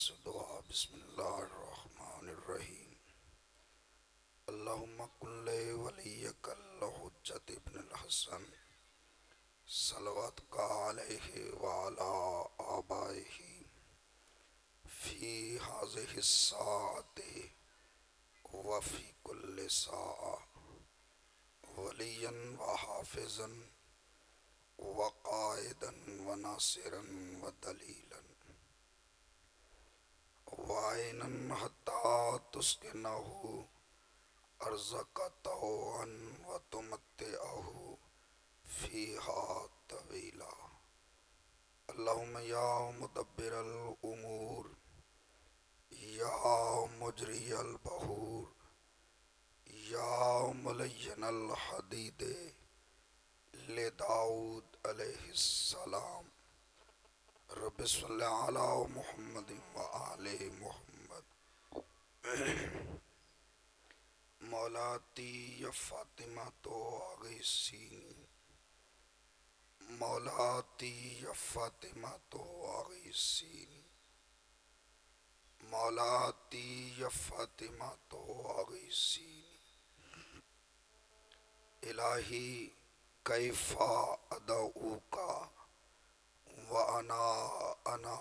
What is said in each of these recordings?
دعا بسم اللہ الرحمن الرحیم اللہم کن لے ولیک الحجت ابن الحسن صلوات کا علیہ وعلا آبائہ فی حاضح الساعت وفی کل ساعہ ولیا وحافظا وقائدا وناصرا ودلیلا وعینا حتی تسکنہ ارزق طوعا وتمتعہ فیہا طویلا اللہم یا مدبر الامور یا مجری البحور یا ملین الحدید لداؤد علیہ السلام رب صلی علی محمد وآل محمد مولاتی یا فاطمہ تو آغیسینی مولاتی یا فاطمہ تو آغیسینی مولاتی یا فاطمہ تو آغیسینی الہی کیفا ادعوکا وانا انا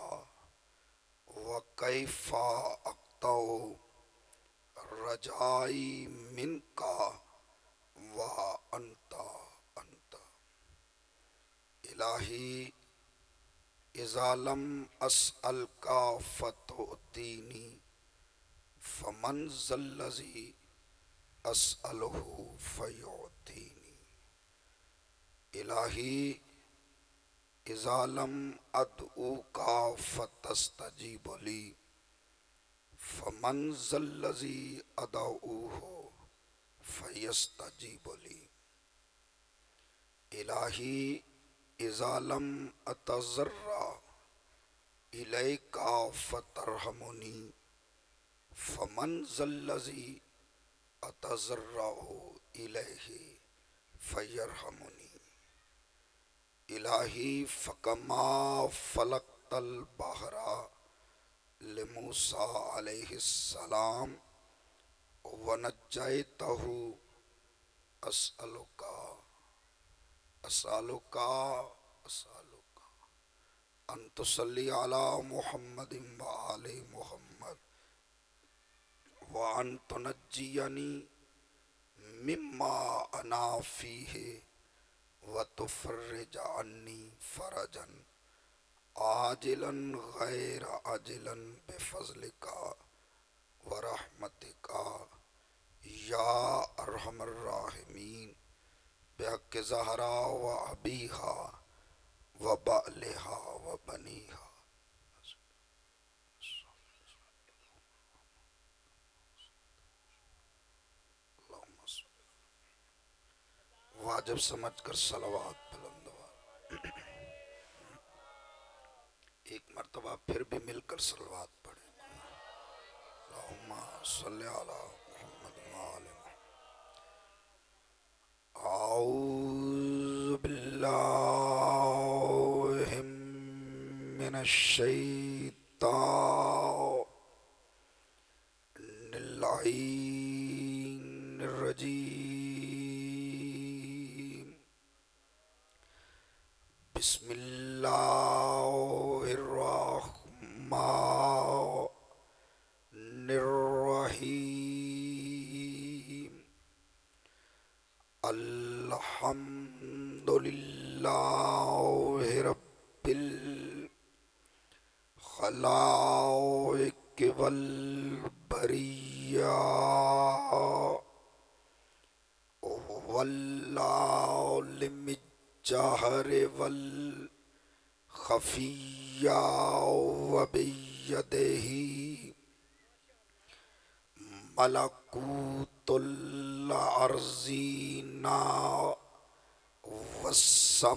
وکیفا اقطع رجائی من کا وانتا انت الہی اذا لم اسألکا فتؤتینی فمن ذا الذی اسألہ فیعطینی الہی اذا لم ادعوکا فتستجیب لی فمن ذا الذی ادعوہ فیستجیب لی الہی اذا لم اتضرع الیکا فترحمنی فمن ذا الذی اتضرع الیہ فیرحمنی الہی فکما فلقت البحر لموسیٰ علیہ السلام ونجیتہ اسألکا اسألکا اسألکا ان تصلی علی محمد وآل محمد وان تنجینی مما انا فیہ وتفرج عنی فرجا عاجلا غیر عاجلا بفضلکا ورحمتکا یا ارحم الراحمین بحق زہرا و ابیہا و بعلہا و بنیہا واجب سمجھ کر صلوات بلندوار ایک مرتبہ پھر بھی مل کر صلوات پڑھیں اللہم صلی علی محمد وآل محمد اعوذ باللہ من الشیطان اللعین الرجیم بسم اللہ الرحمن الرحیم الحمد للہ رب الخلائق والبریہ والعالم الجہر والخفیہ وبیدہ ملکوت الارضین والسماوات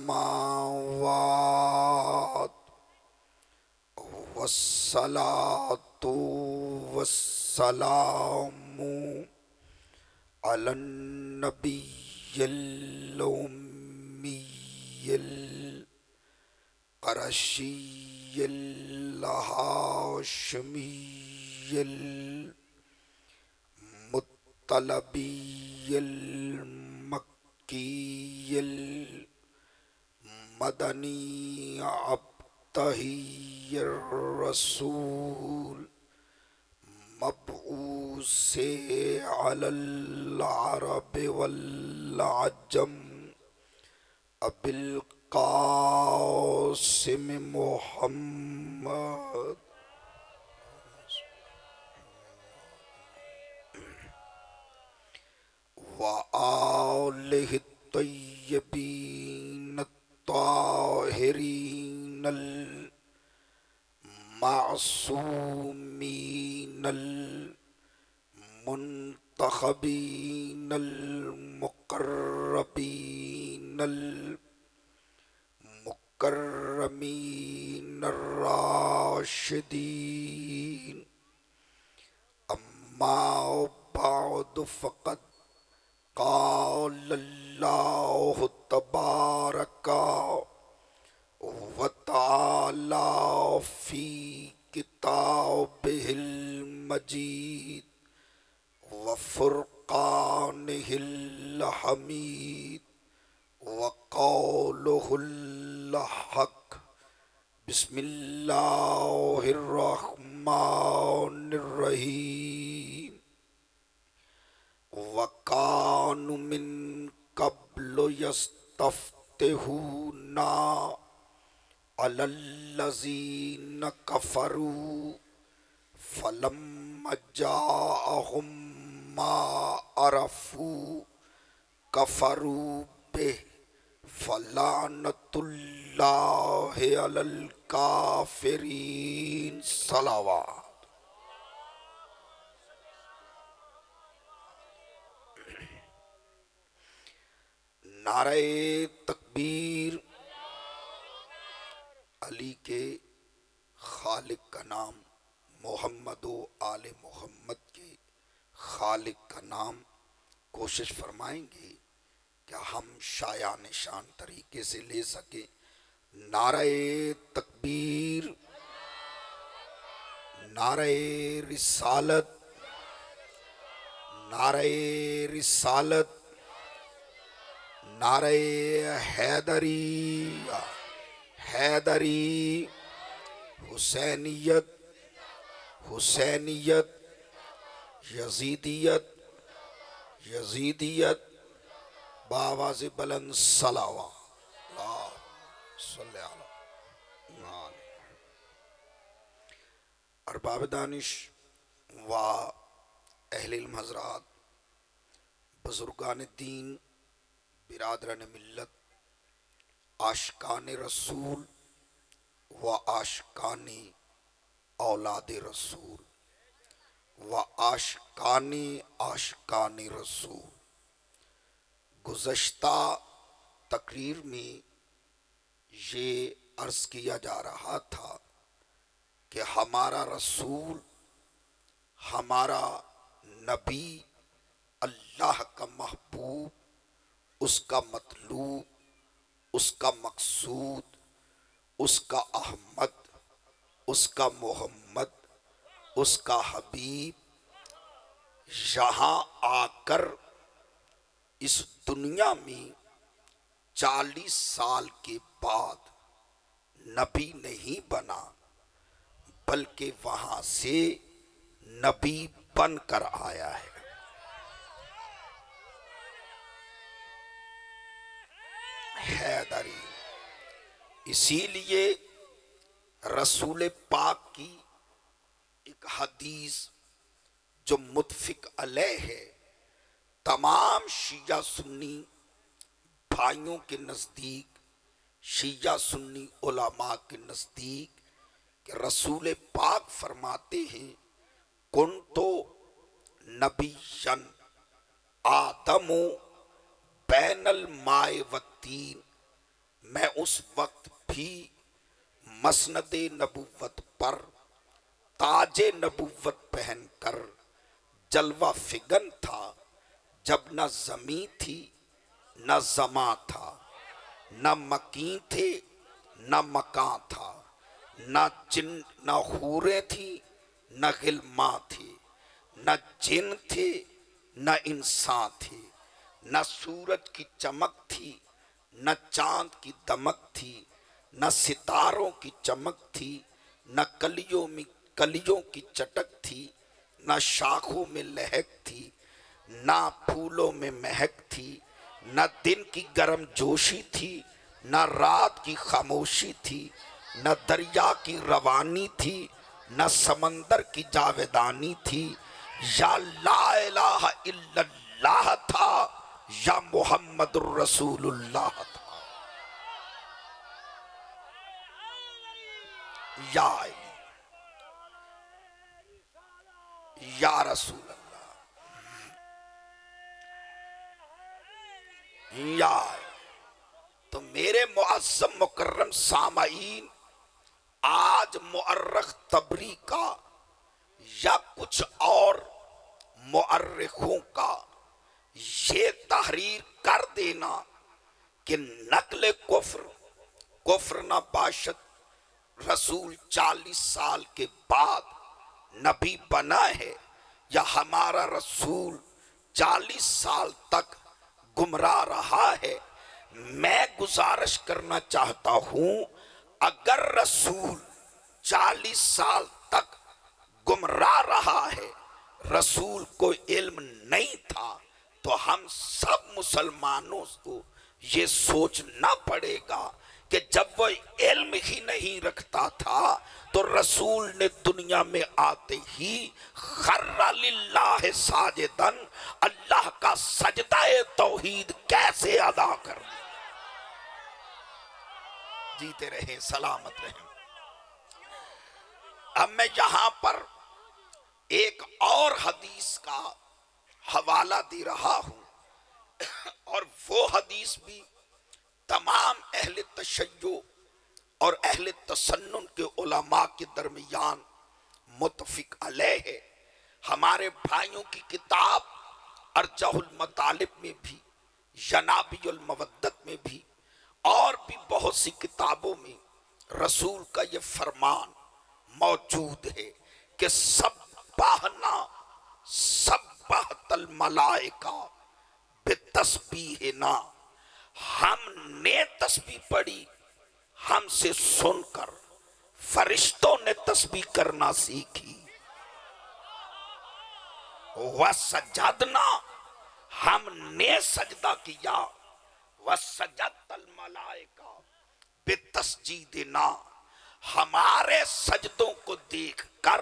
والصلاة والسلام علی النبی الأمی القرشی الہاشمی المطلبی المکی المدنی ابتہی الرسول مبعوث علی العرب والعجم ابی القاسم محمد وآلہ الطیبین الطاہرین المعصومین المنتخبین المقربین المکرمین الراشدین اما بعد فقد قال اللہ تبارک وتعالی فی کتابہ المجید وفرقانہ الحمید وقولہ الحق بسم اللہ الرحمن الرحیم وَكَانُوا مِن قَبْلُ يَسْتَفْتِحُونَ عَلَى الَّذِينَ كَفَرُوا فَلَمَّا جَاءَهُم مَّا عَرَفُوا كَفَرُوا بِهِ فَلَعْنَةُ اللَّهِ عَلَى الْكَافِرِينَ صلوات. نعرہ تکبیر. علی کے خالق کا نام، محمد و آل محمد کے خالق کا نام کوشش فرمائیں گے کہ ہم شایان شان طریقے سے لے سکیں. نعرہ تکبیر، نعرہ رسالت، نعرہ رسالت، نعرہ حیدری، حیدری، حسینیت، حسینیت، یزیدیت، یزیدیت، بآواز بلند صلوات. اللہ صلی اللہ. ارباب دانش و اہل علم حضرات، بزرگان دین، برادران ملت، عاشقان رسول و عاشقان اولاد رسول و عاشقان رسول، گزشتہ تقریر میں یہ عرض کیا جا رہا تھا کہ ہمارا رسول، ہمارا نبی، اللہ کا محبوب، اس کا مطلوب، اس کا مقصود، اس کا احمد، اس کا محمد، اس کا حبیب، یہاں آ کر اس دنیا میں 40 سال کے بعد نبی نہیں بنا، بلکہ وہاں سے نبی بن کر آیا ہے. حیدری. اسی لیے رسول پاک کی ایک حدیث جو متفق علیہ ہے، تمام شیعہ سنی بھائیوں کے نزدیک، شیعہ سنی علماء کے نزدیک، کہ رسول پاک فرماتے ہیں کنتو نبیًا آدم بین الماء والتین، میں اس وقت بھی مسند نبوت پر تاج نبوت پہن کر جلوہ فگن تھا، جب نہ زمین تھی نہ زماں تھا، نہ مکین تھے نہ مکان تھا، نہ جن نہ حوریں تھی، نہ غلماں تھی، نہ جن تھے نہ انسان تھے، نہ سورج کی چمک تھی، نہ چاند کی دمک تھی، نہ ستاروں کی چمک تھی، نہ کلیوں کی چٹک تھی، نہ شاخوں میں لہک تھی، نہ پھولوں میں مہک تھی، نہ دن کی گرم جوشی تھی، نہ رات کی خاموشی تھی، نہ دریا کی روانی تھی، نہ سمندر کی جاویدانی تھی، یا لا الہ الا اللہ تھا، یا محمد الرسول اللہ تھا۔ یا رسول اللہ، یا تو میرے معظم مکرم سامعین، آج مؤرخ طبری کا یا کچھ اور مؤرخوں کا یہ تحریر کر دینا کہ نقل کفر نہ باشد، رسول 40 سال کے بعد نبی بنا ہے، یا ہمارا رسول 40 سال تک گمراہ رہا ہے۔ میں گزارش کرنا چاہتا ہوں، اگر رسول 40 سال تک گمراہ رہا ہے، رسول کو علم نہیں تھا، تو ہم سب مسلمانوں کو یہ سوچنا پڑے گا کہ جب وہ علم ہی نہیں رکھتا تھا تو رسول نے دنیا میں آتے ہی خر للہ ساجدن، اللہ کا سجدہ توحید کیسے ادا کر دیا۔ جیتے رہیں، سلامت رہیں۔ اب میں یہاں پر ایک اور حدیث کا حوالہ دے رہا ہوں، اور وہ حدیث بھی تمام اہل تشیع اور اہل تسنن کے علماء کے درمیان متفق علیہ ہے۔ ہمارے بھائیوں کی کتاب ارجح المطالب میں بھی، ینابیع المودت میں بھی، اور بھی بہت سی کتابوں میں رسول کا یہ فرمان موجود ہے کہ سبحنا سبحت الملائکہ بتسبیحنا، ہم نے تسبیح پڑھی، ہم سے سن کر فرشتوں نے تسبیح کرنا سیکھی، وسجدنا، ہم نے سجدہ کیا، وسجدت الملائکہ بتسجیدنا، ہمارے سجدوں کو دیکھ کر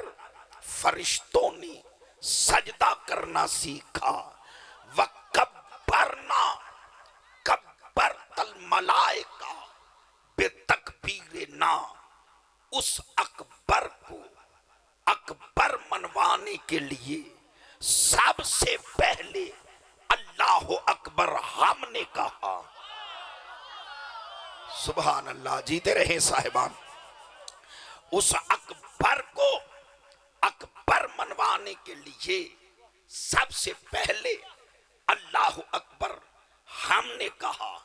فرشتوں نے سجدہ کرنا سیکھا، وکبرنا، کبرت الملائکہ بتکبیرنا، اس اکبر کو اکبر منوانے کے لیے سب سے پہلے اللہ اکبر ہم نے کہا۔ سبحان اللہ، جیتے رہیں صاحبان۔ اس اکبر کو اکبر منوانے کے لیے سب سے پہلے اللہ اکبر ہم نے کہا،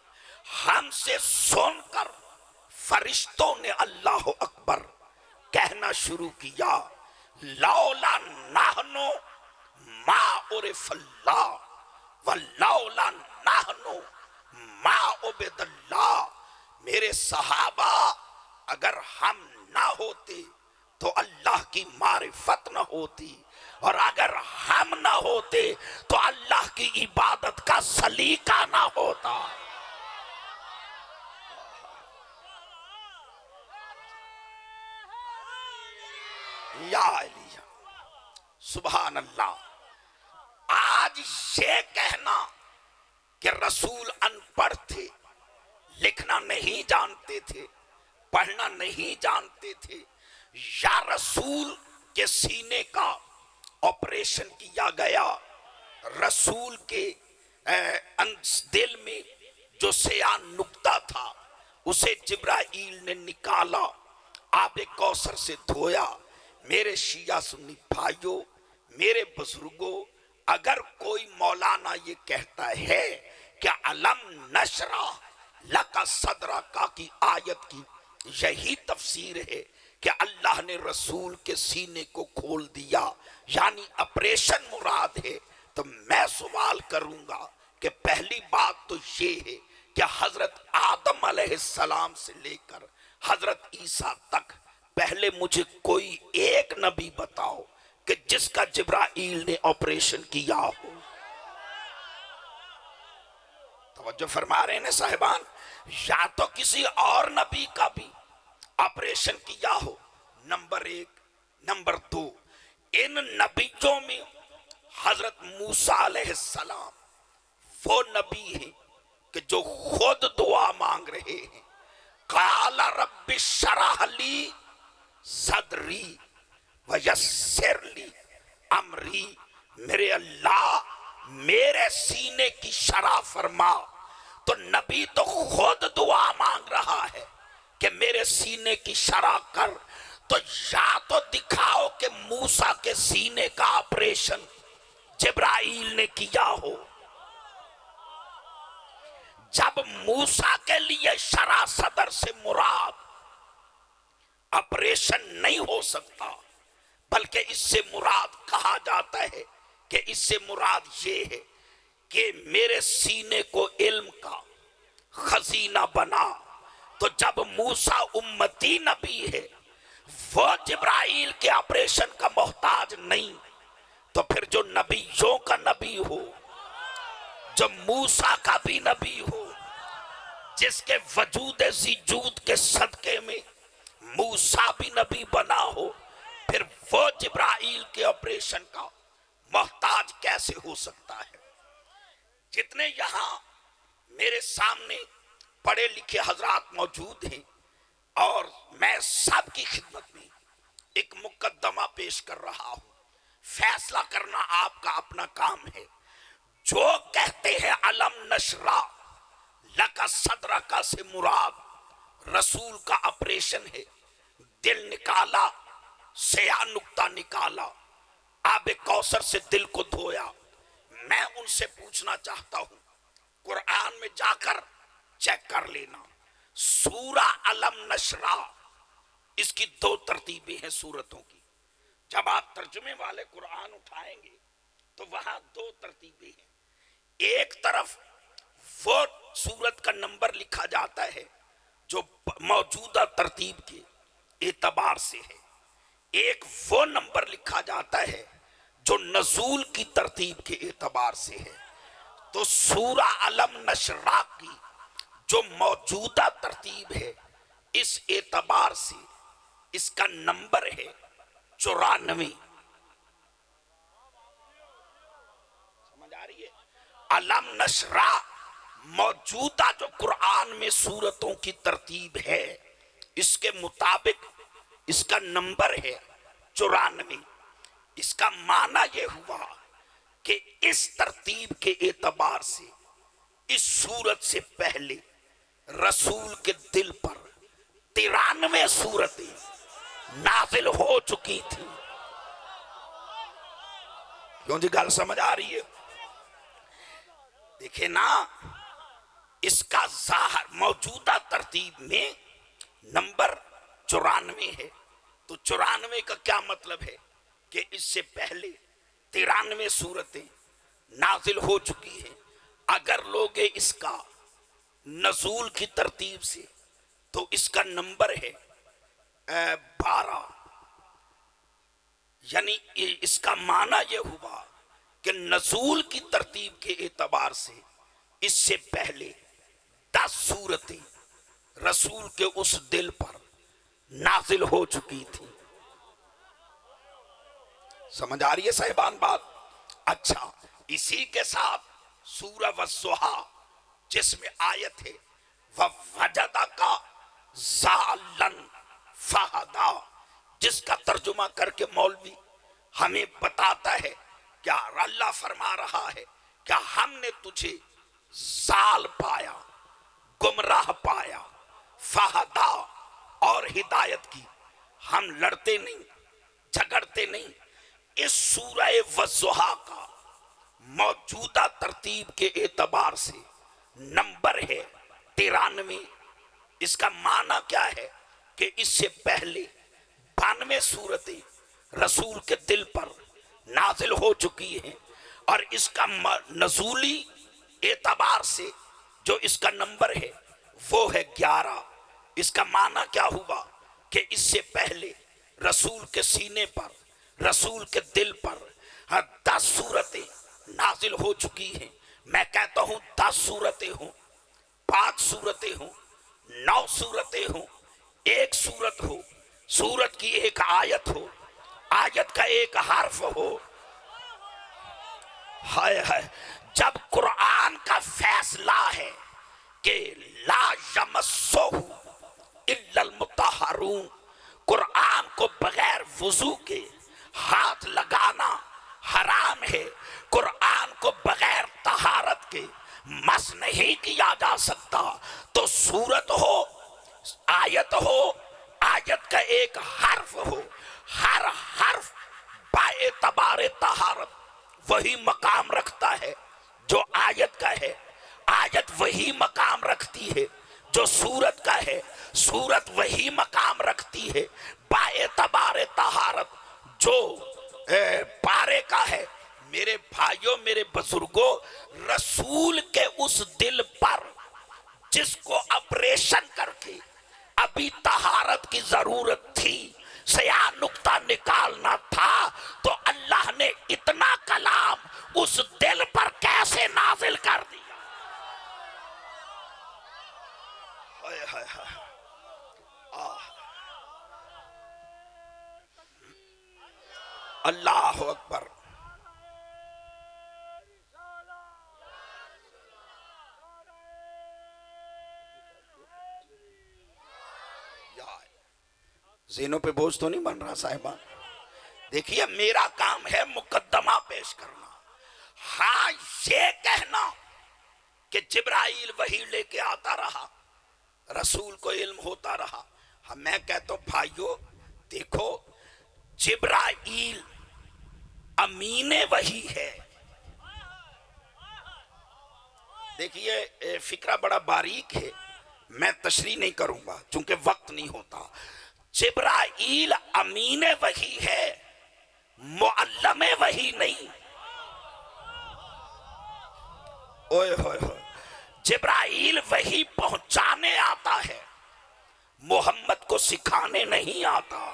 ہم سے سن کر فرشتوں نے اللہ اکبر کہنا شروع کیا۔ لولا نحن ما عرف اللہ ولولا نحن ما عبد اللہ، میرے صحابہ اگر ہم نہ ہوتے تو اللہ کی معرفت نہ ہوتی، اور اگر ہم نہ ہوتے تو اللہ کی عبادت کا سلیقہ نہ ہوتا۔ یا علیہ، سبحان اللہ۔ آج یہ کہنا کہ رسول ان پڑھ تھے، لکھنا نہیں جانتے تھے، پڑھنا نہیں جانتے تھے، یا رسول کے سینے کا آپریشن کیا گیا، رسول کے دل میں جو سیاہ نقطہ تھا اسے جبرائیل نے نکالا، آب کوثر سے دھویا۔ میرے شیعہ سنی بھائیوں، میرے بزرگوں، اگر کوئی مولانا یہ کہتا ہے کہ علم نشرح لک صدرک کی آیت کی یہی تفسیر ہے کہ اللہ نے رسول کے سینے کو کھول دیا، یعنی آپریشن مراد ہے۔ تو میں سوال کروں گا کہ پہلی بات تو یہ ہے کہ حضرت آدم علیہ السلام سے لے کر حضرت عیسیٰ تک پہلے مجھے کوئی ایک نبی بتاؤ کہ جس کا جبرائیل نے آپریشن کیا ہو۔ توجہ فرما رہے ہیں صاحبان، یا تو کسی اور نبی کا بھی آپریشن کیا ہو، نمبر ایک۔ نمبر دو، ان نبیوں میں حضرت موسیٰ علیہ السلام وہ نبی ہیں کہ جو خود دعا مانگ رہے ہیں، قال رب اشرح لی صدری ویسر لی امری، میرے اللہ میرے سینے کی شرح فرما۔ تو نبی تو خود دعا مانگ رہا ہے کہ میرے سینے کی شرح کر، تو یا تو دکھاؤ کہ موسیٰ کے سینے کا آپریشن جبرائیل نے کیا ہو۔ جب موسیٰ کے لیے شرح صدر سے مراد آپریشن نہیں ہو سکتا، بلکہ اس سے مراد کہا جاتا ہے کہ اس سے مراد یہ ہے کہ میرے سینے کو علم کا خزینہ بنا، تو جب موسیٰ امتی نبی ہے، وہ جبرائیل کے آپریشن کا محتاج نہیں، تو پھر جو نبیوں کا نبی ہو، جو موسیٰ کا بھی نبی ہو، جس کے وجود زیجود کے صدقے میں موسیٰ بھی نبی بنا ہو، پھر وہ جبرائیل کے آپریشن کا محتاج کیسے ہو سکتا ہے؟ جتنے یہاں میرے سامنے پڑھے لکھے حضرات موجود ہیں، اور میں سب کی خدمت میں ایک مقدمہ پیش کر رہا ہوں، فیصلہ کرنا آپ کا اپنا کام ہے۔ جو کہتے ہیں علم نشرح لک صدرک سے مراد رسول کا آپریشن ہے، دل نکالا، سیاہ نقطہ نکالا، آب کوثر سے دل کو دھویا، میں ان سے پوچھنا چاہتا ہوں، قرآن میں جا کر چیک کر لینا، سورہ علم نشرح، اس کی دو ترتیبیں ہیں سورتوں کی۔ جب آپ ترجمے والے قرآن اٹھائیں گے تو وہاں دو ترتیبیں ہیں، ایک طرف وہ سورت کا نمبر لکھا جاتا ہے جو موجودہ ترتیب کے اعتبار سے ہے، ایک وہ نمبر لکھا جاتا ہے جو نزول کی ترتیب کے اعتبار سے ہے۔ تو سورہ علم نشرح کی جو موجودہ ترتیب ہے، اس اعتبار سے اس کا نمبر ہے 94۔ سمجھ آ رہی ہے؟ علم نشرح موجودہ جو قرآن میں سورتوں کی ترتیب ہے، اس کے مطابق اس کا نمبر ہے 94۔ اس کا معنی یہ ہوا کہ اس ترتیب کے اعتبار سے اس سورت سے پہلے رسول کے دل پر 93 سورتیں نازل ہو چکی تھی۔ کیوں جی گل سمجھ آ رہی ہے؟ دیکھیں نا، اس کا ظاہر موجودہ ترتیب میں نمبر 94 ہے، تو 94 کا کیا مطلب ہے کہ اس سے پہلے 93 سورتیں نازل ہو چکی ہیں۔ اگر لوگ اس کا نزول کی ترتیب سے تو اس کا نمبر ہے 12، یعنی اس کا معنی یہ ہوا کہ نزول کی ترتیب کے اعتبار سے اس سے پہلے 10 سورتیں رسول کے اس دل پر نازل ہو چکی تھی۔ سمجھ آ رہی ہے صاحبان بات؟ اچھا، اسی کے ساتھ سورہ والضحیٰ جس میں آیت ہے وَوَجَدَكَ ضَالًّا فَہَدَىٰ، جس کا ترجمہ کر کے مولوی ہمیں بتاتا ہے کیا اللہ فرما رہا ہے کہ ہم نے تجھے ضال پایا، گمراہ پایا، فہدا اور ہدایت کی۔ ہم لڑتے نہیں، جھگڑتے نہیں۔ اس سورہ والضحیٰ کا موجودہ ترتیب کے اعتبار سے نمبر ہے 93۔ اس کا معنی کیا ہے کہ اس سے پہلے 92 سورتیں رسول کے دل پر نازل ہو چکی ہیں، اور اس کا نزولی اعتبار سے جو اس کا نمبر ہے وہ ہے 11۔ اس کا معنی کیا ہوا کہ اس سے پہلے رسول کے سینے پر، رسول کے دل پر 10 سورتیں نازل ہو چکی ہیں۔ میں کہتا ہوں 10 سورتیں ہوں، 5 سورتیں ہوں، 9 سورتیں ہوں، 1 سورت ہو، سورت کی 1 آیت ہو، آیت کا 1 حرف ہو، ہائے ہائے، جب قرآن کا فیصلہ ہے کہ لا یمسہ الا المطہرون، قرآن کو بغیر وضو کے ہاتھ لگانا حرام ہے، قرآن کو بغیر طہارت کے مس نہیں کیا جا سکتا، تو سورت ہو، آیت ہو، آیت کا 1 حرف ہو، ہر حرف با اعتبار طہارت وہی مقام رکھتا ہے جو آیت کا ہے، آیت وہی مقام رکھتی ہے جو سورت کا ہے، سورت وہی مقام رکھتی ہے با اعتبار طہارت جو پارے کا ہے۔ میرے بھائیوں، میرے بزرگوں، رسول کے اس دل پر جس کو آپریشن کر کے ابھی طہارت کی ضرورت تھی، سیاہ نقطہ نکالنا تھا، تو اللہ نے اتنا کلام اس دل پر کیسے نازل کر دیا؟ اللہ اکبر۔ ذہنوں پہ بوجھ تو نہیں بن رہا صاحبان؟ دیکھیے، میرا کام ہے مقدمہ پیش کرنا، ہاں یہ کہنا کہ جبرائیل وحی لے کے آتا رہا، رسول کو علم ہوتا رہا۔ ہاں، میں کہتا ہوں بھائیو، دیکھو، جبرائیل امین وحی ہے۔ دیکھیے، فکرہ بڑا باریک ہے، میں تشریح نہیں کروں گا چونکہ وقت نہیں ہوتا۔ جبرائیل امین وحی ہے، معلم وحی نہیں۔ اوئے ہوئے ہوئے، جبرائیل وحی پہنچانے آتا ہے، محمد کو سکھانے نہیں آتا۔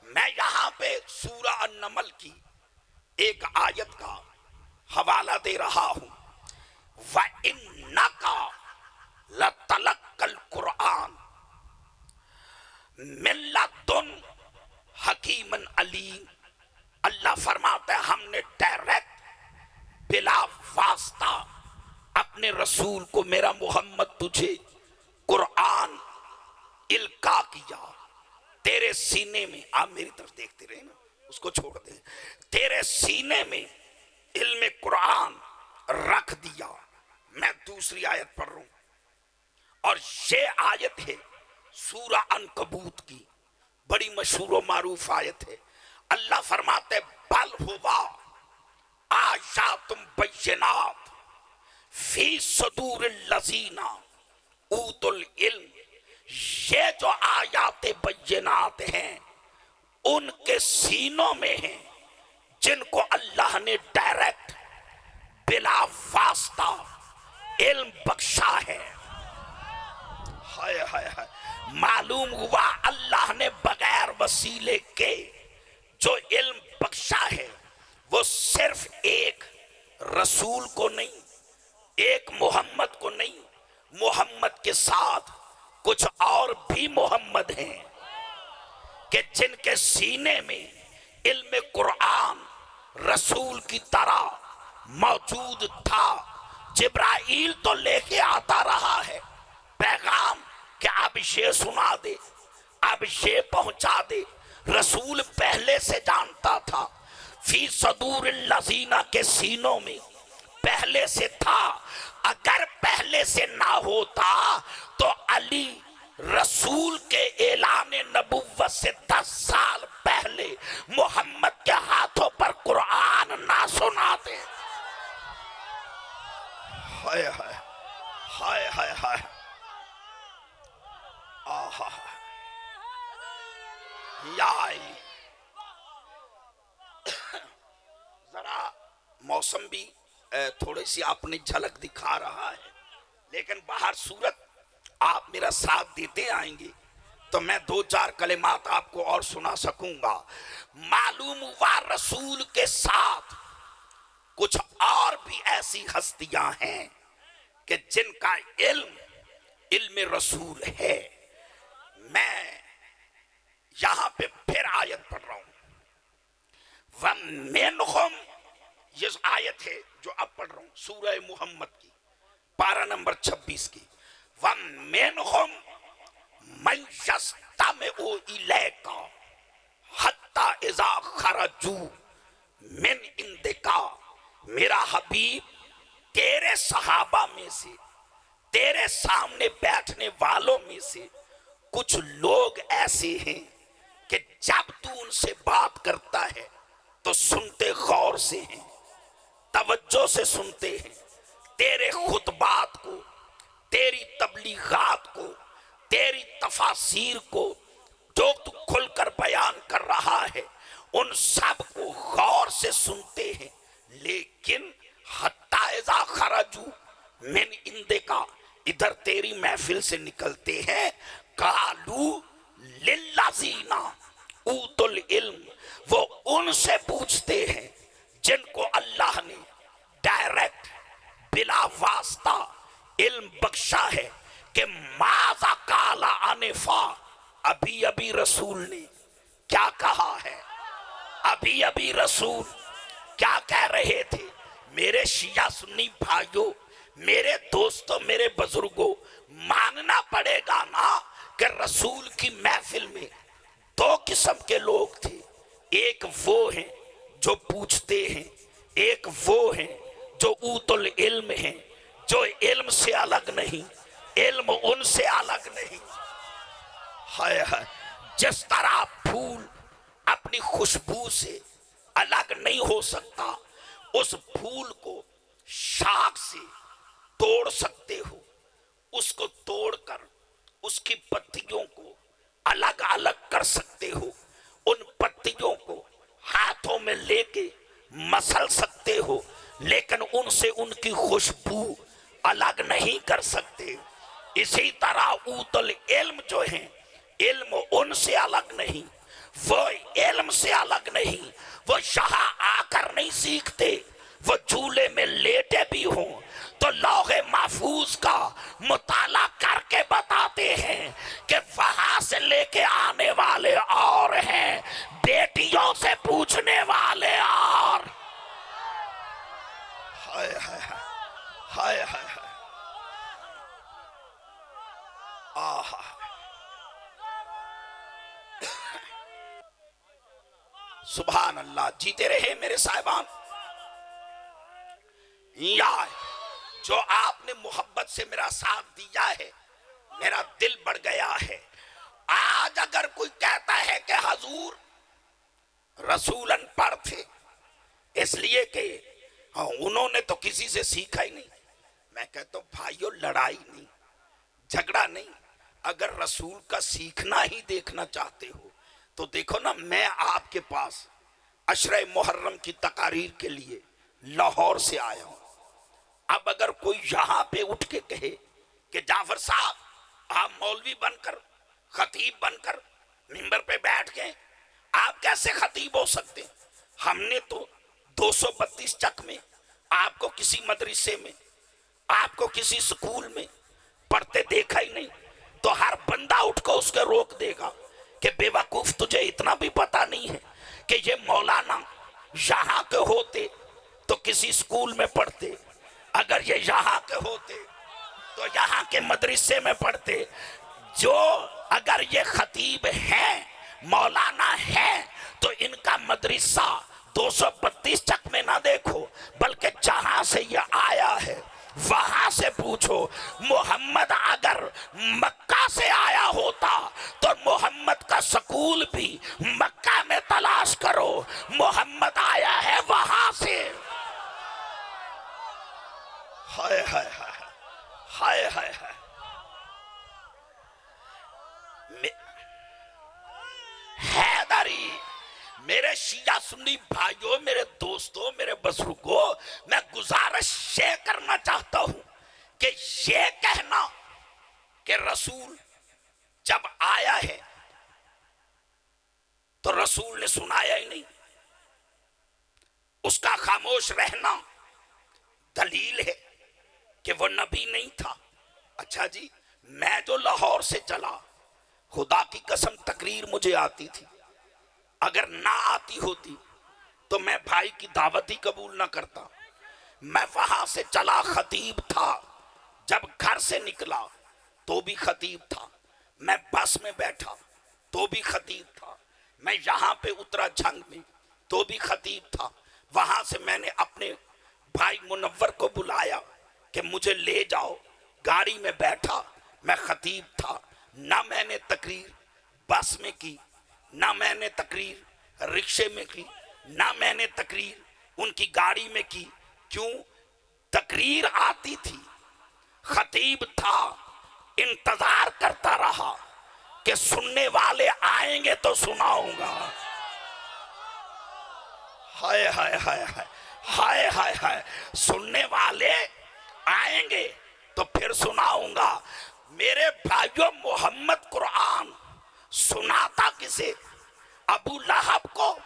میں یہاں پہ سورہ النمل کی 1 آیت کا حوالہ دے رہا ہوں۔ وَإِنَّكَ لَتَلَقَّ الْقُرْآنَ مِن لَدُنْ حَكِيمٍ عَلِيمٍ۔ اللہ فرماتا ہے ہم نے ڈائریکٹ بلا واسطہ اپنے رسول کو، میرا محمد، تجھے قرآن القا کیا تیرے سینے میں۔ آپ میری طرف دیکھتے رہے نا، اس کو چھوڑ دیں، تیرے سینے میں علم قرآن رکھ دیا۔ میں دوسری آیت پڑھ رہا ہوں، اور یہ آیت ہے سورہ عنکبوت کی، بڑی مشہور و معروف آیت ہے۔ اللہ فرماتے بل ہوا آیات بینات فی صدور الذین اوتوا العلم، یہ جو آیات بینات ہیں ان کے سینوں میں ہیں جن کو اللہ نے ڈائریکٹ بلا واسطہ علم بخشا ہے۔ ہائے ہائے ہائے، معلوم ہوا اللہ نے بغیر وسیلے کے جو علم بخشا ہے وہ صرف ایک رسول کو نہیں، ایک محمد کو نہیں، محمد کے ساتھ کچھ اور بھی محمد ہیں کہ جن کے سینے میں علم قرآن رسول کی طرح موجود تھا۔ جبرائیل تو لے کے آتا رہا ہے پیغام کہ اب یہ سنا دے، اب یہ پہنچا دے، رسول پہلے سے جانتا تھا، فی صدور الذین کے سینوں میں پہلے سے تھا۔ اگر پہلے سے نہ ہوتا تو علی رسول کے اعلان نبوت سے 10 سال پہلے محمد کے ہاتھوں پر قرآن نہ سناتے۔ ہائے ہائے ہائے ہائے ہائے، ذرا موسم بھی تھوڑی سی اپنی جھلک دکھا رہا ہے، لیکن باہر صورت آپ میرا ساتھ دیتے آئیں گے تو میں دو چار کلمات آپ کو اور سنا سکوں گا۔ معلوم ہوا رسول کے ساتھ کچھ اور بھی ایسی ہستیاں ہیں کہ جن کا علم رسول ہے۔ میں یہاں پہ پھر آیت پڑھ رہا ہوں، وَمِنْهُمْ، یہ آیت ہے جو اب پڑھ رہا ہوں سورہ محمد کی پارہ نمبر 26 کی۔ وَمِنْهُمْ مَنْ يَسْتَمِعُ إِلَيْكَ حَتَّى إِذَا خَرَجُوا مِنْ عِنْدِكَ، میرا حبیب تیرے صحابہ میں سے، تیرے سامنے بیٹھنے والوں میں سے کچھ لوگ ایسے ہیں کہ جب تو ان سے بات کرتا ہے تو سنتے غور سے ہیں، توجہ سے سنتے ہیں، تیرے خطبات کو، تیری تبلیغات کو، تیری تفاسیر کو جو تو کھل کر بیان کر رہا ہے ان سب کو غور سے سنتے ہیں، لیکن حتی اذا خرجو من عندک، ادھر تیری محفل سے نکلتے ہیں، قالو للذین اوتوا العلم، وہ ان سے پوچھتے ہیں جن کو اللہ نے ڈائریکٹ بلا واسطہ علم بخشا ہے کہ ماذا قال آنفا، ابھی ابھی رسول نے کیا کہا ہے، ابھی ابھی رسول کیا کہہ رہے تھے۔ میرے شیعہ سنی بھائیوں، میرے دوستوں، میرے بزرگوں، ماننا پڑے گا نا کہ رسول کی محفل میں دو قسم کے لوگ تھے، ایک وہ ہیں جو پوچھتے ہیں، ایک وہ ہیں جو اوت العلم ہیں، جو علم سے الگ نہیں، علم ان سے الگ نہیں۔ ہائے ہائے، جس طرح پھول اپنی خوشبو سے الگ نہیں ہو سکتا، اس پھول کو شاخ سے توڑ سکتے ہو، اس کو توڑ کر اس کی پتیوں کو الگ الگ کر سکتے ہو، ان پتیوں کو ہاتھوں میں لے کے مسل سکتے ہو، لیکن ان سے ان کی خوشبو الگ نہیں کر سکتے۔ اسی طرح اوت العلم جو ہیں، علم ان سے الگ نہیں، وہ علم سے الگ نہیں، وہ یہاں آ کر نہیں سیکھتے، وہ جھولے میں لیٹے بھی ہوں تو لوح محفوظ کا مطالعہ کر کے بتاتے ہیں کہ وہاں سے لے کے آنے والے اور ہیں، بیٹیوں سے پوچھنے والے اور۔ ہائے ہائے ہائے ہائے ہائے، آہا، سبحان اللہ، جیتے رہے میرے صاحبان۔ یا جو آپ نے محبت سے میرا ساتھ دیا ہے، میرا دل بڑھ گیا ہے۔ آج اگر کوئی کہتا ہے کہ حضور رسولن پڑھ تھے، اس لیے کہ انہوں نے تو کسی سے سیکھا ہی نہیں، میں کہتا ہوں بھائیو، لڑائی نہیں، جھگڑا نہیں، اگر رسول کا سیکھنا ہی دیکھنا چاہتے ہو تو دیکھو نا، میں آپ کے پاس عشرہ محرم کی تقاریر کے لیے لاہور سے آیا ہوں۔ اب اگر کوئی یہاں پہ اٹھ کے کہے کہ جعفر صاحب آپ مولوی بن کر، خطیب بن کر منبر پہ بیٹھ گئے، آپ کیسے خطیب ہو سکتے؟ ہم نے تو 232 چک میں آپ کو کسی مدرسے میں، آپ کو کسی سکول میں پڑھتے دیکھا ہی نہیں، تو ہر بندہ اٹھ کر اس کے روک دے گا کہ بے وقوف، تجھے اتنا بھی پتا نہیں ہے کہ یہ مولانا یہاں کے ہوتے تو کسی سکول میں پڑھتے، اگر یہ یہاں کے ہوتے تو یہاں کے مدرسے میں پڑھتے۔ جو اگر یہ خطیب ہیں، مولانا ہیں، تو ان کا مدرسہ 232 چک میں نہ دیکھو، بلکہ جہاں سے یہ آیا ہے وہاں سے پوچھو۔ محمد اگر مکہ سے آیا ہوتا تو محمد کا سکول بھی مکہ میں تلاش کرو، محمد آیا ہے وہاں سے۔ ہائے ہائے ہائے ہائے ہائے، حیدری، میرے شیعہ سنی بھائیوں، میرے دوستوں، میرے اس کا خاموش رہنا دلیل ہے کہ وہ نبی نہیں تھا۔ اچھا جی، میں جو لاہور سے چلا، خدا کی قسم تقریر مجھے آتی تھی، اگر نہ آتی ہوتی تو میں بھائی کی دعوت ہی قبول نہ کرتا۔ میں وہاں سے چلا، خطیب تھا، جب گھر سے نکلا تو بھی خطیب تھا، میں بس میں بیٹھا تو بھی خطیب تھا، میں یہاں پہ اترا جھنگ میں تو بھی خطیب تھا۔ وہاں سے میں نے اپنے بھائی منور کو بلایا کہ مجھے لے جاؤ، گاڑی میں بیٹھا، میں خطیب تھا۔ نہ میں نے تقریر بس میں کی، نہ میں نے تقریر رکشے میں کی، نہ میں نے تقریر ان کی گاڑی میں کی۔ کیوں؟ تقریر آتی تھی، خطیب تھا، انتظار کرتا رہا کہ سننے والے آئیں گے تو سناؤں گا۔ ہائے ہائے ہائے ہائے ہائے ہائے ہائے، سننے والے آئیں گے تو پھر سناؤں گا۔ میرے بھائیوں، محمد قرآن سناتا کسے؟ ابو لہب کو،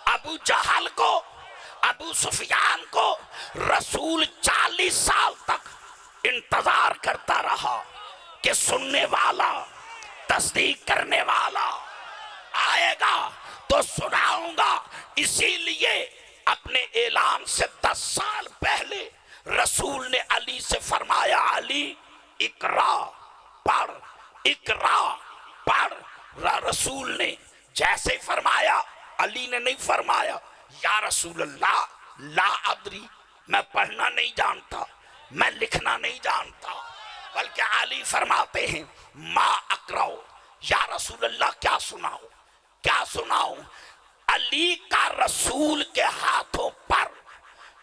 ابو جہل کو، ابو سفیان کو۔ رسول 40 سال تک انتظار کرتا رہا کہ سننے والا، تصدیق کرنے والا آئے گا تو سناؤں گا۔ اسی لیے اپنے اعلان سے 10 سال پہلے رسول نے علی سے فرمایا، علی اقرا، پڑھ، اقرا، پڑھ۔ رسول نے جیسے فرمایا، علی نے نہیں فرمایا یا رسول اللہ لا ادری، میں پڑھنا نہیں جانتا، میں لکھنا نہیں جانتا، بلکہ علی فرماتے ہیں ما اقرأ، یا رسول اللہ کیا سناؤں، کیا سناؤں۔ علی کا رسول کے ہاتھوں پر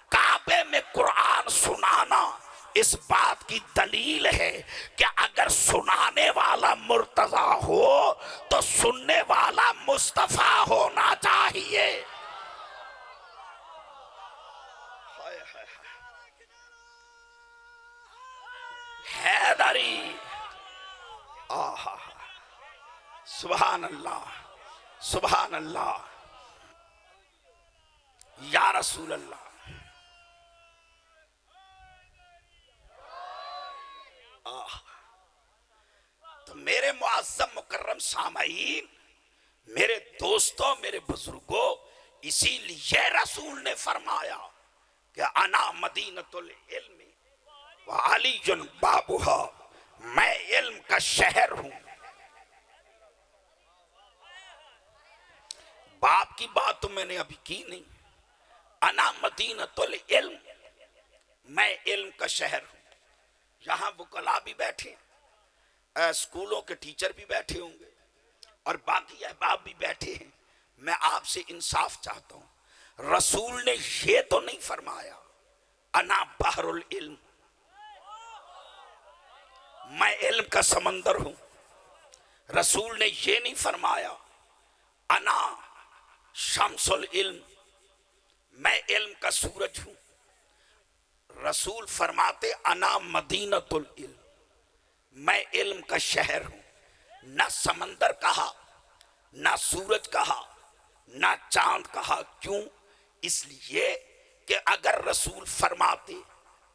کعبے میں قرآن سنانا اس بات کی دلیل ہے کہ اگر سنانے والا مرتضیٰ ہو تو سننے والا مصطفیٰ ہونا چاہیے۔ حیدری، آہا، سبحان اللہ، سبحان اللہ، یا رسول اللہ۔ تو میرے معظم مکرم سامعین، میرے دوستوں، میرے بزرگوں، اسی لیے رسول نے فرمایا کہ انا مدینۃ العلم وعلی بابها، میں علم کا شہر ہوں۔ باپ کی بات تو میں نے ابھی کی نہیں، انا مدینۃ العلم، میں علم کا شہر ہوں۔ یہاں وکلاء بھی بیٹھے ہیں، اسکولوں کے ٹیچر بھی بیٹھے ہوں گے، اور باقی احباب بھی بیٹھے ہیں۔ میں آپ سے انصاف چاہتا ہوں، رسول نے یہ تو نہیں فرمایا انا بحر العلم، میں علم کا سمندر ہوں۔ رسول نے یہ نہیں فرمایا انا شمس العلم، میں علم کا سورج ہوں۔ رسول فرماتے انا مدینۃ العلم، میں علم کا شہر ہوں۔ نہ سمندر کہا، نہ سورج کہا، نہ چاند کہا۔ کیوں؟ اس لیے کہ اگر رسول فرماتے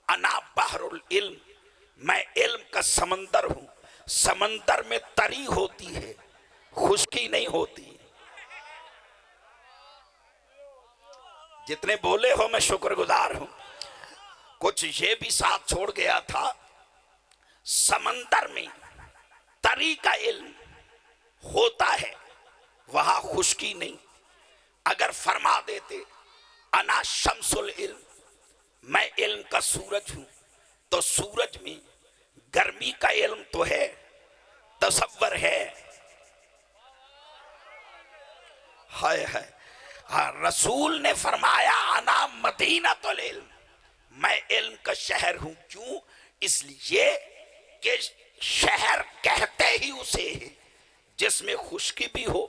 انا بحر العلم، میں علم کا سمندر ہوں، سمندر میں تری ہوتی ہے، خشکی نہیں ہوتی۔ جتنے بولے ہو میں شکر گزار ہوں۔ کچھ یہ بھی ساتھ چھوڑ گیا تھا، سمندر میں تری کا علم ہوتا ہے، وہاں خشکی نہیں۔ اگر فرما دیتے انا شمس العلم، میں علم کا سورج ہوں، تو سورج میں گرمی کا علم تو ہے، تصور ہے۔ ہائے ہائے، رسول نے فرمایا انا مدینۃ العلم، میں علم کا شہر ہوں۔ کیوں؟ اس لیے کہ شہر کہتے ہی اسے ہے جس میں خشکی بھی ہو،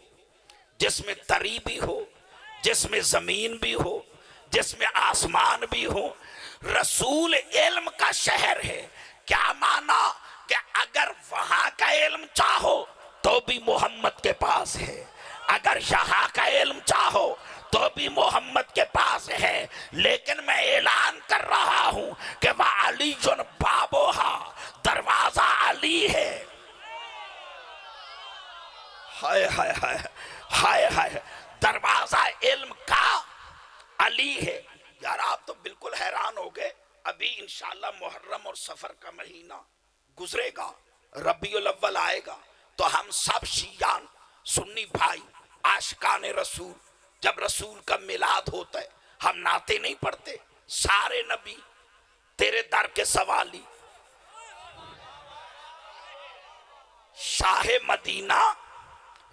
جس میں تری بھی ہو، جس میں زمین بھی ہو، جس میں آسمان بھی ہو۔ رسول علم کا شہر ہے۔ کیا مانا؟ کہ اگر وہاں کا علم چاہو تو بھی محمد کے پاس ہے، اگر یہاں کا علم چاہو تو بھی محمد کے پاس ہے۔ لیکن میں اعلان کر رہا ہوں کہ وہ علی جن بابوہا، دروازہ علی ہے۔ ہائے ہائے ہائے ہائے ہائے، دروازہ علم کا علی ہے۔ یار آپ تو بالکل حیران ہو گئے، ابھی انشاءاللہ محرم اور سفر کا مہینہ گزرے گا، ربیع الاول آئے گا، تو ہم سب شیعان سنی بھائی عاشقان رسول، جب رسول کا میلاد ہوتا ہے ہم نعتیں نہیں پڑھتے، سارے نبی تیرے در کے سوالی، شاہ مدینہ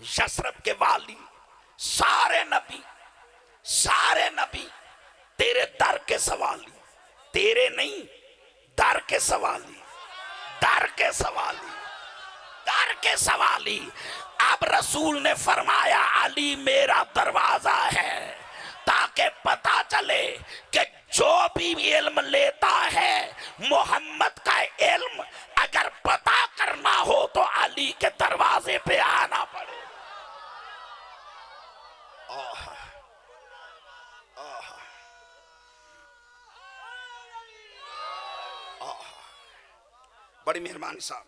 یثرب کے والی، سارے نبی تیرے در کے سوالی، تیرے نہیں در کے سوالی، در کے سوالی، در کے سوالی۔ اب رسول نے فرمایا علی میرا دروازہ ہے، تاکہ پتا چلے کہ جو بھی علم لیتا ہے محمد کا علم اگر پتا کرنا ہو تو علی کے دروازے پہ آنا پڑے۔ بڑی مہربانی صاحب۔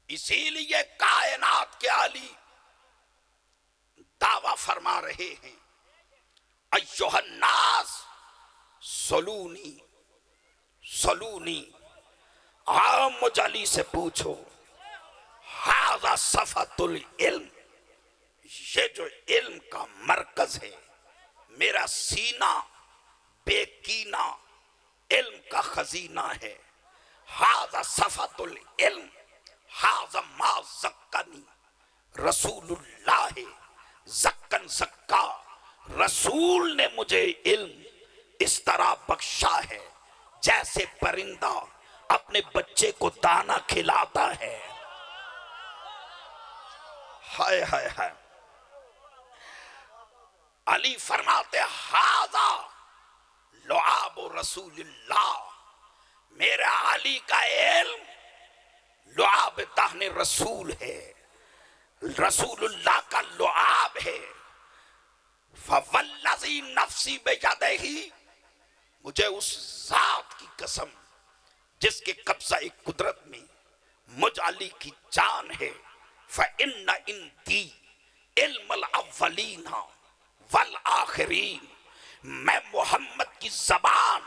اسی لیے کائنات کے علی دعویٰ فرما رہے ہیں ایھا الناس صلونی صلونی، آؤ مجھ علی سے پوچھو، ھذا صفۃ العلم، یہ جو علم کا مرکز ہے، میرا سینہ بے کینہ علم کا خزینہ ہے، ھذا صفۃ العلم، ھذا ما زکانی رسول اللہ زکن زکا، رسول نے مجھے علم اس طرح بخشا ہے جیسے پرندہ اپنے بچے کو دانا کھلاتا ہے۔ ہائے ہائے ہائے، علی فرماتے ھذا لعاب رسول اللہ، میرا علی کا علم لعاب دہن رسول ہے، رسول اللہ کا لعاب ہے۔ فوالذی نفسی بیدہ، مجھے اس ذات کی قسم جس کے قبضہ قدرت میں مجھ علی کی جان ہے، فإن عندی علم الاولین والآخرین، میں محمد کی زبان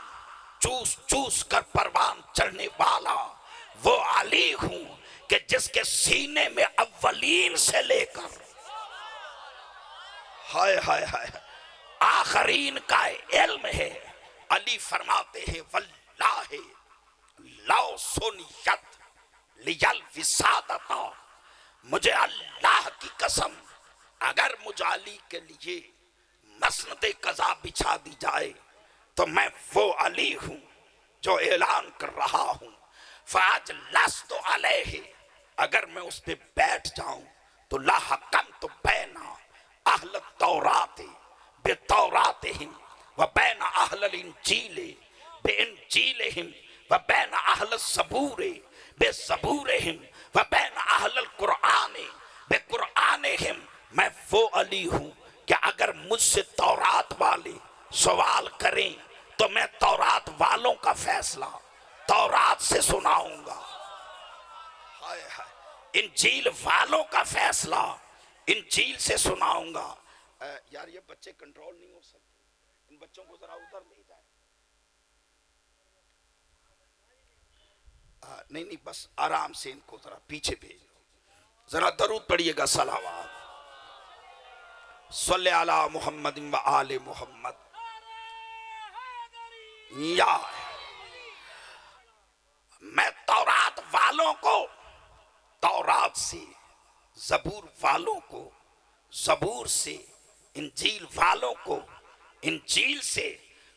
چوس چوس کر پروان چڑھنے والا وہ علی ہوں کہ جس کے سینے میں اولین سے لے کر ہائے ہائے ہائے آخرین کا علم ہے۔ علی فرماتے ہیں واللہ لو سنیت لیل وسادتا، مجھے اللہ کی قسم اگر مجھ علی کے لیے مسند قضا بچھا دی جائے تو میں وہ علی ہوں جو اعلان کر رہا ہوں، فاجلست علیہ، اگر میں اس پہ بیٹھ جاؤں تو لحکمت بین اہل التورات بتوراتہم وبین اہل الانجیل بانجیلہم وبین اہل الزبور بزبورہم وبین اہل القرآن بقرآنہم، میں وہ علی ہوں کہ اگر مجھ سے تورات والے سوال کریں تو میں تورات والوں کا فیصلہ تورات سے سناؤں گا، انجیل والوں کا فیصلہ انجیل سے سناؤں گا۔ یار یہ بچے کنٹرول نہیں ہو سکتے، ان بچوں کو ذرا ادھر لے جائیں۔ نہیں بس آرام سے ان کو ذرا پیچھے بھیجو، ذرا درود پڑھیے گا، صلوات صلی علی محمد و آل محمد۔ یا میں تورات والوں کو تورات سے، زبور والوں کو زبور سے، انجیل والوں کو انجیل سے،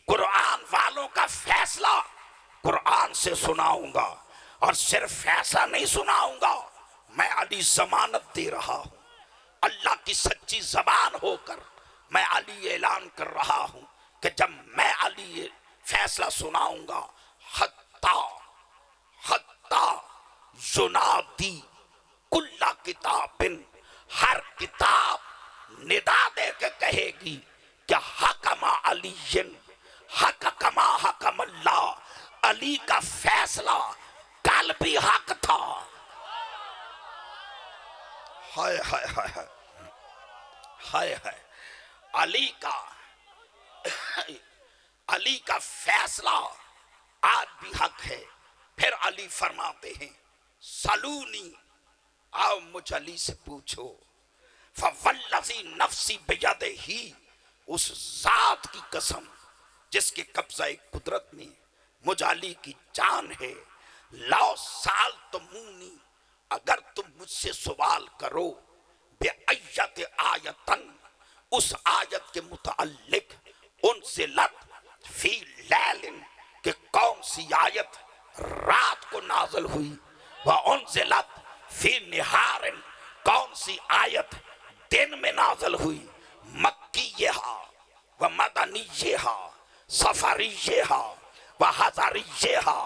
قرآن والوں کا فیصلہ قرآن سے سناؤں گا، اور صرف فیصلہ نہیں سناؤں گا، میں علی ضمانت دے رہا ہوں، اللہ کی سچی زبان ہو کر میں علی اعلان کر رہا ہوں کہ جب میں علی فیصلہ سناؤں گا، حتی ینادی کل کتاب، ہر ندا دے کے کہے گی کہ حکم علی حکما حکم اللہ، علی کا فیصلہ کل بھی حق تھا۔ ہائے ہائے ہائے ہائے ہائے ہائے، علی کا فیصلہ آج بھی حق ہے۔ پھر علی فرماتے ہیں سلونی، آؤ مجھ علی سے پوچھو، فوالذی نفسی بیدہ، اس ذات کی قسم جس کے قبضہ قدرت میں مجھ علی کی جان ہے، لو سالتمونی، اگر تم مجھ سے سوال کرو، بے ایت آیتن، اس آیت کے متعلق، انزلت فی لیلن، کہ کون سی آیت رات کو نازل ہوئی، وانزلت فی نہارن، کون سی آیت دن میں نازل ہوئی، مکیہا ومدنیہا، سفریہا وحضریہا،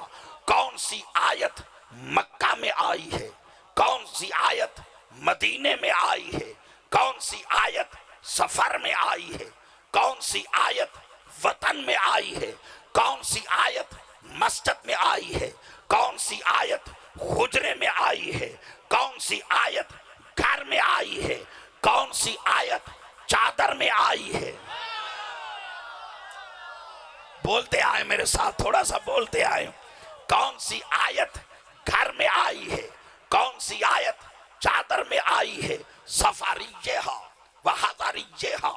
کون سی آیت مکہ میں آئی ہے، کون سی آیت مدینے میں آئی ہے، کون سی آیت سفر میں آئی ہے، کون سی آیت وطن میں آئی ہے، کون سی آیت مسجد میں آئی ہے، کون سی آیت حجرے میں آئی ہے، کون سی آیت گھر میں آئی ہے، کون سی آیت چادر میں آئی ہے۔ بولتے آئے میرے ساتھ، تھوڑا سا بولتے آئے، کون سی آیت گھر میں آئی ہے، کون سی آیت چادر میں آئی ہے، سفریہا وحضریہا،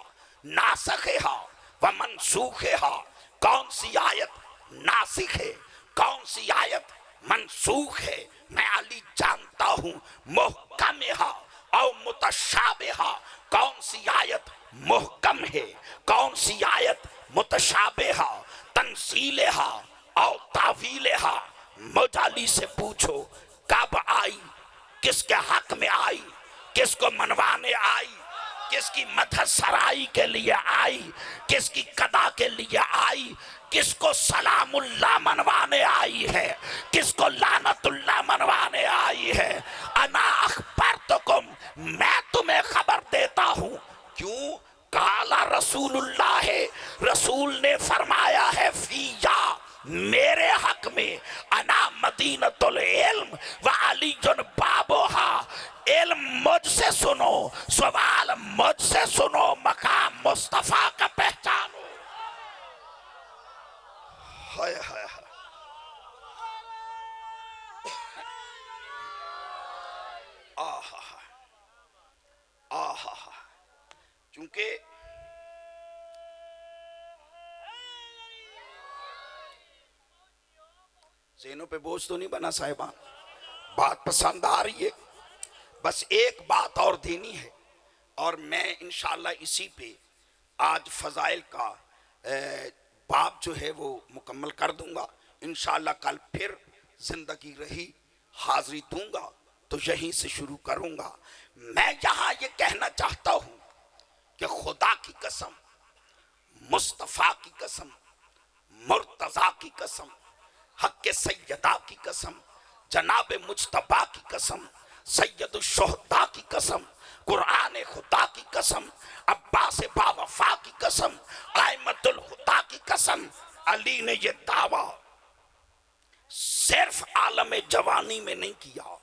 ناسخہا ومنسوخہا، کون سی آیت ناسخ ہے، کون سی آیت منسوخ ہے، میں علی جانتا ہوں، محکمہا او متشابہا، کون سی آیت محکم ہے، کون سی آیت متشابہہ، تنزیلہا او تعویلہا۔ مجھ علی سے پوچھو کب آئی، کس کے حق میں آئی، کس کو منوانے آئی، کس کی مدح سرائی کے لیے آئی، کس کی قضا کے لیے آئی، کس کو سلام اللہ منوانے آئی ہے، کس کو لعنت اللہ منوانے آئی ہے۔ انا اخبرتکم، میں تمہیں خبر دیتا ہوں، کیوں؟ کالا رسول اللہ ہے، رسول نے فرمایا ہے، فیّا، میرے حق میں، انا مدینۃ العلم وعلی بابوہا، علم مجھ سے سنو، سوال مجھ سے سنو، مقام مصطفیٰ کا پہچانو۔ ہائے ہائے ہائے، آہا آہا، چونکہ ذہنوں پہ بوجھ تو نہیں بنا صاحبان، بات پسند آ رہی ہے؟ بس ایک بات اور دینی ہے، اور میں انشاءاللہ اسی پہ آج فضائل کا باب جو ہے وہ مکمل کر دوں گا۔ انشاءاللہ کل پھر زندگی رہی حاضری دوں گا تو یہیں سے شروع کروں گا۔ میں یہاں یہ کہنا چاہتا ہوں کہ خدا کی قسم، مصطفیٰ کی قسم، مرتضیٰ کی قسم، حق سیدہ کی قسم، جناب مجتبیٰ کی قسم، سید الشہداء کی قسم، قرآن خدا کی قسم، عباس با وفا کی قسم، ائمۃ الہدیٰ کی قسم، علی نے یہ دعویٰ صرف عالم جوانی میں نہیں کیا،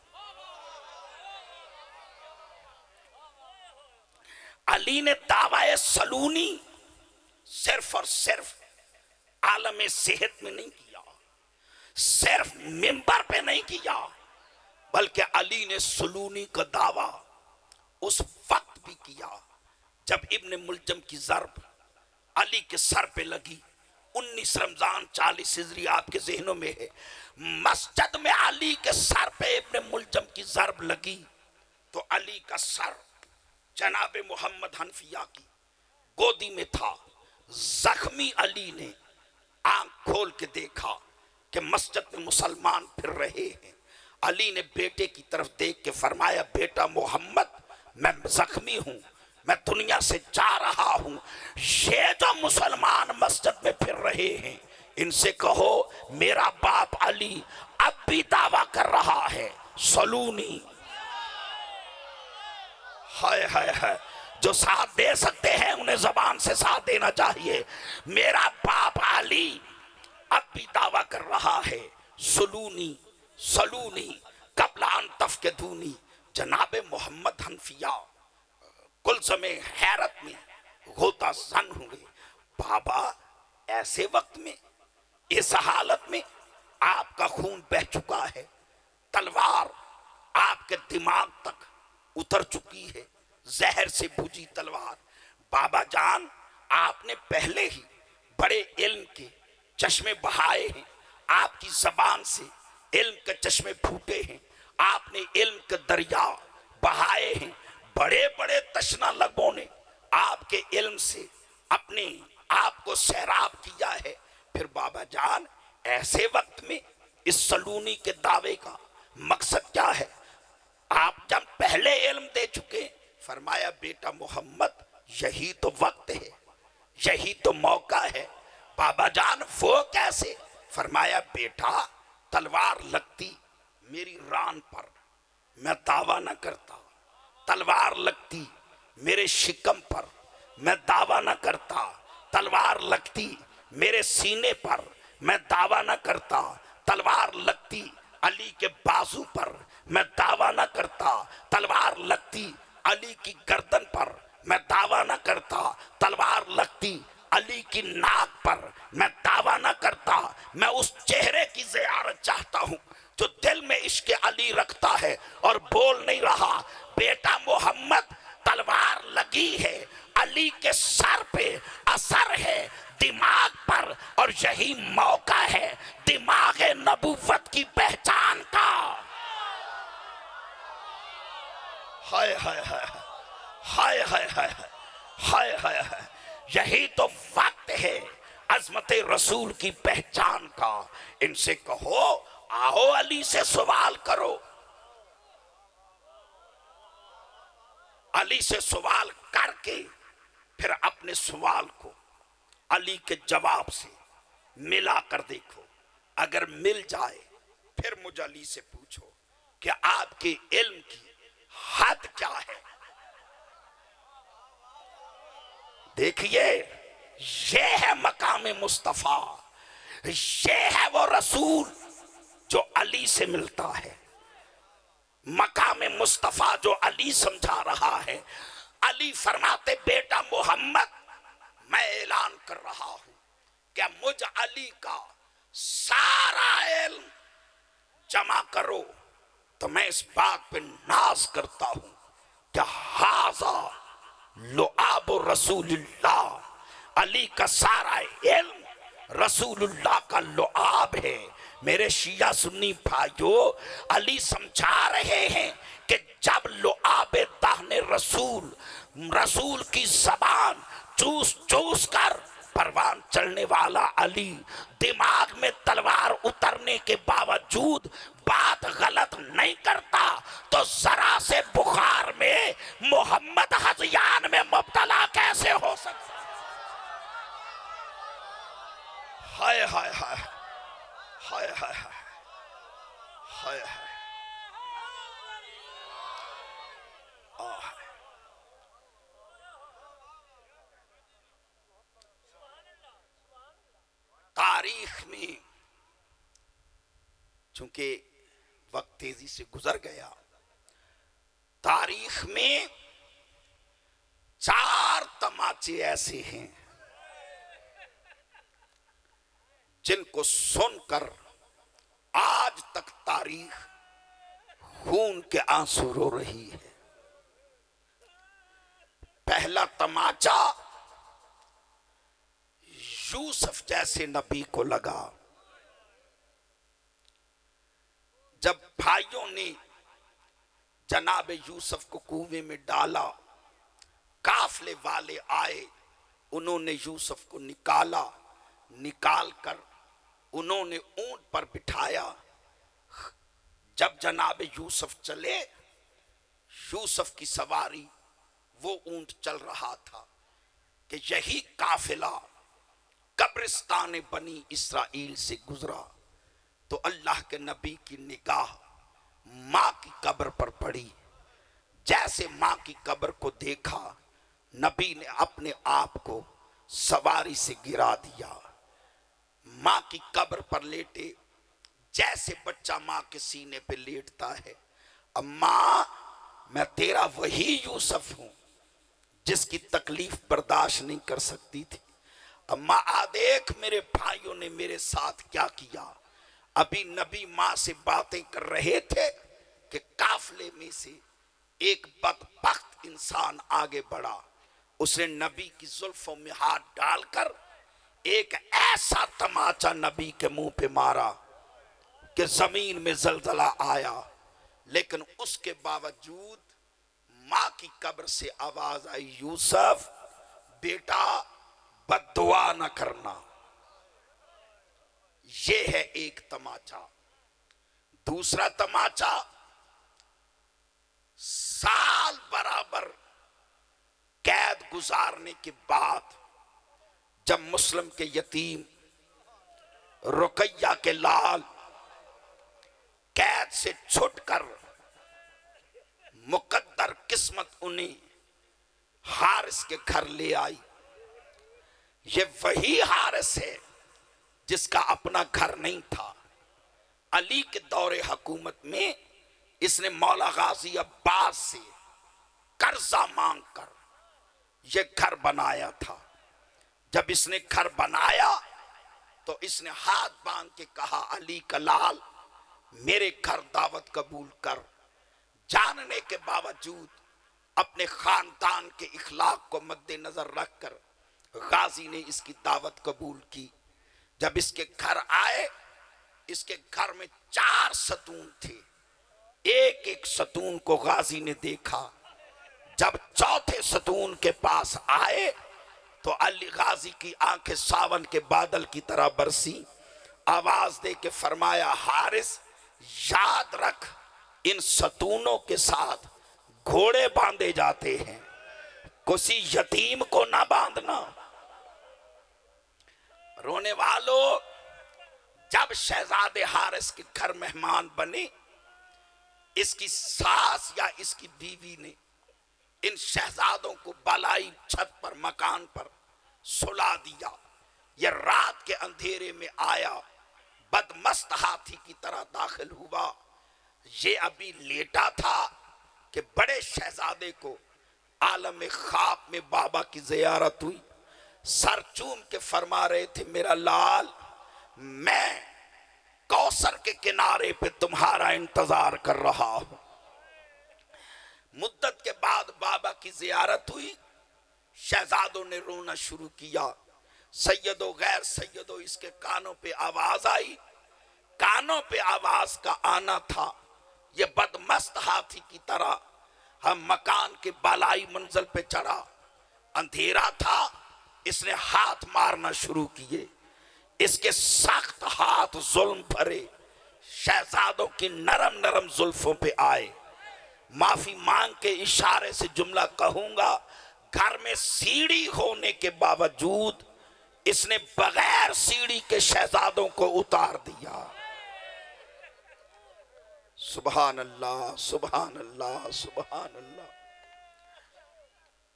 علی نے دعویٰ سلونی صرف اور صرف عالم صحت میں نہیں کیا، صرف منبر پہ نہیں کیا، بلکہ علی نے سلونی کا دعویٰ اس وقت بھی کیا جب ابن ملجم کی ضرب علی کے سر پہ لگی۔ 19 رمضان 40 ہجری آپ کے ذہنوں میں ہے، مسجد میں علی کے سر پہ ابن ملجم کی ضرب لگی تو علی کا سر جناب محمد حنفیہ کی گودی میں تھا۔ زخمی علی نے آنکھ کھول کے دیکھا کہ مسجد میں مسلمان پھر رہے ہیں۔ علی نے بیٹے کی طرف دیکھ کے فرمایا، بیٹا محمد، میں زخمی ہوں، میں دنیا سے جا رہا ہوں، یہ جو مسلمان مسجد میں پھر رہے ہیں ان سے کہو میرا باپ علی اب بھی دعویٰ کر رہا ہے، سلونی۔ ہائے ہائے ہائے، جو ساتھ دے سکتے ہیں انہیں زبان سے ساتھ دینا چاہیے. میرا باپ علی اب بھی دعویٰ کر رہا ہے سلونی سلونی قبل ان تفقدونی. جناب محمد حنفیہ کلثم حیرت میں غوطہ زن ہوئے. بابا ایسے وقت میں اس حالت میں آپ کا خون بہ چکا ہے, تلوار آپ کے دماغ تک اتر چکی ہے, زہر سے بھجی تلوار. بابا جان آپ نے پہلے ہی بڑے علم کے چشمے بہائے ہیں, آپ کی زبان سے علم کے چشمے پھوٹے ہیں, آپ نے علم کے دریا بہائے ہیں. بڑے بڑے تشنہ لبوں نے آپ کے علم سے اپنے آپ کو سیراب کیا ہے. پھر بابا جان ایسے وقت میں اس سلونی کے دعوے کا مقصد کیا ہے؟ آپ جب پہلے علم دے چکے. فرمایا بیٹا محمد یہی تو وقت ہے, یہی تو موقع ہے. بابا جان وہ کیسے؟ فرمایا بیٹا تلوار لگتی میری ران پر میں دعویٰ نہ کرتا, تلوار لگتی میرے شکم پر میں دعویٰ نہ کرتا, تلوار لگتی میرے سینے پر میں دعویٰ نہ کرتا, تلوار لگتی علی کے بازو پر میں دعویٰ نہ کرتا, تلوار لگتی علی کی گردن پر میں دعویٰ نہ کرتا, تلوار لگتی علی کی ناک پر میں دعویٰ نہ کرتا. میں اس چہرے کی زیارت چاہتا ہوں جو دل میں عشق علی رکھتا ہے اور بول نہیں رہا. بیٹا محمد تلوار لگی ہے, علی کے سر پہ اثر ہے دماغ پر, اور یہی موقع ہے دماغ نبوت کی پہچان کا. ہائے ہائے ہائے ہائے ہائے ہائے ہائے ہائے ہائے, یہی تو وقت ہے عظمت رسول کی پہچان کا. ان سے کہو آؤ علی سے سوال کرو, علی سے سوال کر کے پھر اپنے سوال کو علی کے جواب سے ملا کر دیکھو. اگر مل جائے پھر مجھ علی سے پوچھو کہ آپ کے علم کی حد کیا ہے. دیکھیے یہ ہے مقام مصطفیٰ, یہ ہے وہ رسول جو علی سے ملتا ہے, مقام مصطفیٰ جو علی سمجھا رہا ہے. علی فرماتے بیٹا محمد میں اعلان کر رہا ہوں کہ مجھ علی کا سارا علم جمع کرو تو میں اس بات پہ ناز کرتا ہوں کہ ھذا لعاب رسول اللہ, علی کا سارا علم رسول اللہ کا لعاب ہے. میرے شیعہ سنی بھائیو, علی سمجھا رہے ہیں کہ جب لعاب دہن رسول کی زبان چوس چوس کر پروان چلنے والا علی دماغ میں تلوار اترنے کے باوجود بات غلط نہیں کرتا, تو ذرا سے بخار میں محمد ہذیان میں مبتلا کیسے ہو سکتا؟ ہائے ہائے ہائے ہائے ہائے ہائے ہائے. تاریخ میں چونکہ وقت تیزی سے گزر گیا, تاریخ میں 4 تماچے ایسے ہیں جن کو سن کر آج تک تاریخ خون کے آنسو رو رہی ہے. پہلا تماچا یوسف جیسے نبی کو لگا جب بھائیوں نے جناب یوسف کو کنویں میں ڈالا, قافلے والے آئے, انہوں نے یوسف کو نکالا, نکال کر انہوں نے اونٹ پر بٹھایا. جب جناب یوسف چلے, یوسف کی سواری وہ اونٹ چل رہا تھا کہ یہی قافلہ قبرستان بنی اسرائیل سے گزرا تو اللہ کے نبی کی نگاہ ماں کی قبر پر پڑی. جیسے ماں کی قبر کو دیکھا نبی نے اپنے آپ کو سواری سے گرا دیا، ماں کی قبر پر لیٹے جیسے بچہ ماں کے سینے پہ لیٹتا ہے۔ اماں میں تیرا وہی یوسف ہوں جس کی تکلیف برداشت نہیں کر سکتی تھی۔ اماں آ دیکھ میرے بھائیوں نے میرے ساتھ کیا کیا۔ ابھی نبی ماں سے باتیں کر رہے تھے کہ قافلے میں سے ایک بدبخت انسان آگے بڑھا۔ اس نے نبی کی زلفوں میں ہاتھ ڈال کر ایک ایسا تماچا نبی کے منہ پہ مارا کہ زمین میں زلزلہ آیا، لیکن اس کے باوجود ماں کی قبر سے آواز آئی، یوسف بیٹا بد دعا نہ کرنا۔ یہ ہے ایک تماچا۔ دوسرا تماچا، سال برابر قید گزارنے کے بعد جب مسلم کے یتیم رقیہ کے لال قید سے چھٹ کر مقدر قسمت انہیں حارث کے گھر لے آئی۔ یہ وہی حارث ہے جس کا اپنا گھر نہیں تھا۔ علی کے دور حکومت میں اس نے مولا غازی عباس سے قرضہ مانگ کر یہ گھر بنایا تھا۔ جب اس نے گھر بنایا تو اس نے ہاتھ باندھ کے کہا، علی کا لال میرے گھر دعوت قبول کر۔ جاننے کے باوجود اپنے خاندان کے اخلاق کو مد نظر رکھ کر غازی نے اس کی دعوت قبول کی۔ جب اس کے گھر آئے، اس کے گھر میں 4 ستون تھے۔ ایک ایک ستون کو غازی نے دیکھا۔ جب چوتھے ستون کے پاس آئے تو علی غازی کی آنکھیں ساون کے بادل کی طرح برسی۔ آواز دے کے فرمایا، حارث یاد رکھ ان ستونوں کے ساتھ گھوڑے باندھے جاتے ہیں، کسی یتیم کو نہ باندھنا۔ رونے والوں، جب شہزادے حارث کے گھر مہمان بنے، اس کی ساس یا اس کی بیوی نے ان شہزادوں کو بالائی چھت پر مکان پر سلا دیا۔ یہ رات کے اندھیرے میں آیا، بدمست ہاتھی کی طرح داخل ہوا۔ یہ ابھی لیٹا تھا کہ بڑے شہزادے کو عالم خواب میں بابا کی زیارت ہوئی۔ سر چوم کے فرما رہے تھے، میرا لال میں کوثر کے کنارے پہ تمہارا انتظار کر رہا ہوں۔ مدت کے بعد بابا کی زیارت ہوئی، شہزادوں نے رونا شروع کیا۔ سیدو غیر سیدو اس کے کانوں پہ آواز آئی۔ کانوں پہ آواز کا آنا تھا، یہ بدمست ہاتھی کی طرح ہم مکان کے بالائی منزل پہ چڑھا۔ اندھیرا تھا، اس نے ہاتھ مارنا شروع کیے۔ اس کے سخت ہاتھ ظلم بھرے شہزادوں کی نرم نرم زلفوں پہ آئے۔ معافی مانگ کے اشارے سے جملہ کہوں گا، گھر میں سیڑھی ہونے کے باوجود اس نے بغیر سیڑھی کے شہزادوں کو اتار دیا۔ سبحان اللہ، سبحان اللہ، سبحان اللہ۔